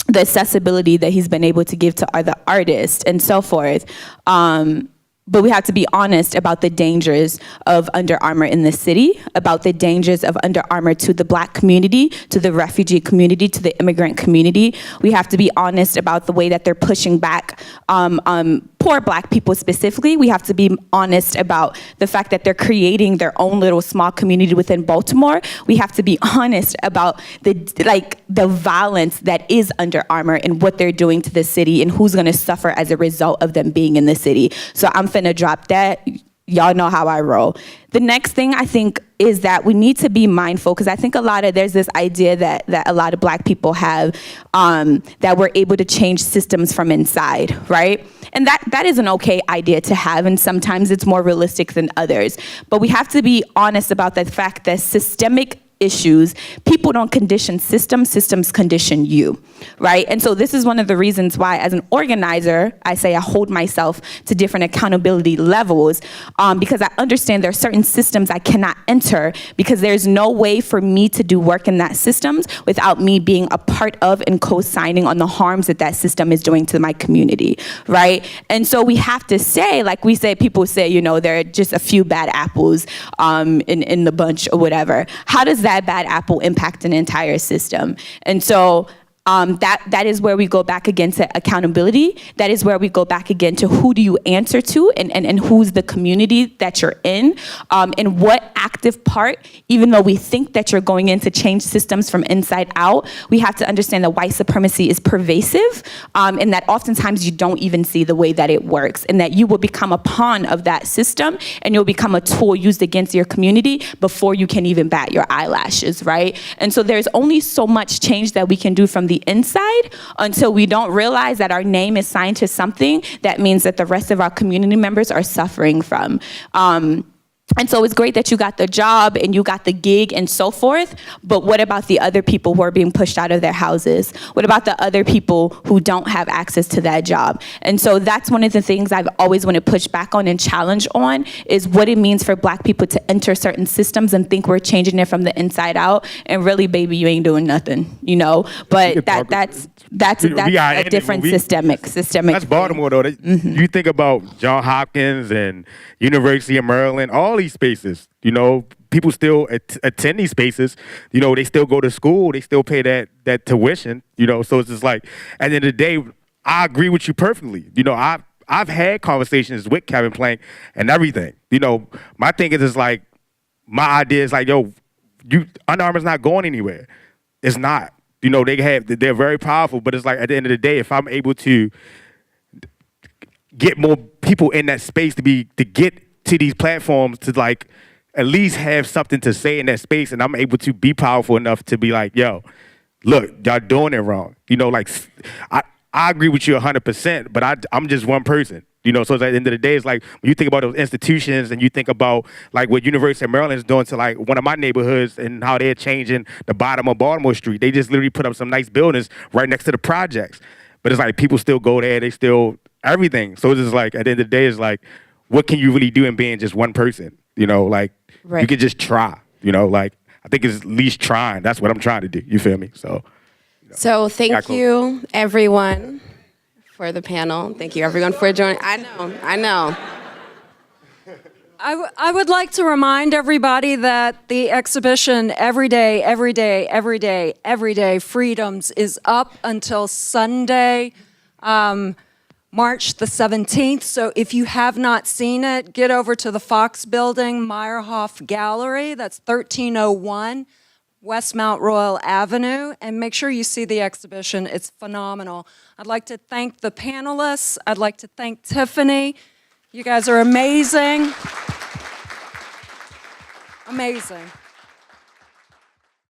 the accessibility that he's been able to give to other artists and so forth. But we have to be honest about the dangers of Under Armour in the city, about the dangers of Under Armour to the black community, to the refugee community, to the immigrant community. We have to be honest about the way that they're pushing back poor black people specifically. We have to be honest about the fact that they're creating their own little small community within Baltimore. We have to be honest about the violence that is Under Armour and what they're doing to the city and who's gonna suffer as a result of them being in the city. So I'm finna drop that. Y'all know how I roll. The next thing I think is that we need to be mindful, because I think there's this idea that a lot of black people have, that we're able to change systems from inside, right? And that is an okay idea to have, and sometimes it's more realistic than others. But we have to be honest about the fact that systemic issues, people don't condition systems condition you, right? And so this is one of the reasons why, as an organizer, I say I hold myself to different accountability levels, because I understand there are certain systems I cannot enter, because there's no way for me to do work in that systems without me being a part of and co-signing on the harms that system is doing to my community, right? And so we have to say, like people say, there are just a few bad apples in the bunch or whatever. How does that bad apple impact an entire system? And so that is where we go back again to accountability. That is where we go back again to who do you answer to, and who's the community that you're in, and what active part, even though we think that you're going in to change systems from inside out, we have to understand that white supremacy is pervasive, and that oftentimes you don't even see the way that it works, and that you will become a pawn of that system, and you'll become a tool used against your community before you can even bat your eyelashes, right? And so there's only so much change that we can do from the inside until we don't realize that our name is signed to something that means that the rest of our community members are suffering from. And so it's great that you got the job and you got the gig and so forth, but what about the other people who are being pushed out of their houses? What about the other people who don't have access to that job? And so that's one of the things I've always wanted to push back on and challenge on, is what it means for black people to enter certain systems and think we're changing it from the inside out, and really, baby, you ain't doing nothing, But that's a different systemic. That's Baltimore, though. You think about Johns Hopkins and University of Maryland, all these spaces, people still attend these spaces, they still go to school, they still pay that tuition, so it's just like, at the end of the day, I agree with you perfectly. I've had conversations with Kevin Plank and everything. My thing is like, my idea is like, Under Armour's not going anywhere. It's not. They're very powerful, but it's like, at the end of the day, if I'm able to get more people in that space to get to these platforms, to like at least have something to say in that space, and I'm able to be powerful enough to be like, look, y'all doing it wrong. I agree with you 100%, but I'm just one person. You know, so at the end of the day, it's like when you think about those institutions and you think about like what University of Maryland is doing to like one of my neighborhoods and how they're changing the bottom of Baltimore Street. They just literally put up some nice buildings right next to the projects. But it's like people still go there, they still everything. So it's just like at the end of the day, it's like, what can you really do in being just one person? You know, like you could just try, you know, like I think it's at least trying. That's what I'm trying to do. You feel me? So Thank you, everyone, for the panel. Thank you, everyone, for joining. I know. I would like to remind everybody that the exhibition Every Day, Every Day, Every Day, Every Day Freedoms is up until Sunday, March the 17th. So if you have not seen it, get over to the Fox Building, Meyerhoff Gallery. That's 1301 West Mount Royal Avenue, and make sure you see the exhibition. It's phenomenal. I'd like to thank the panelists. I'd like to thank Tiffany. You guys are amazing. Amazing.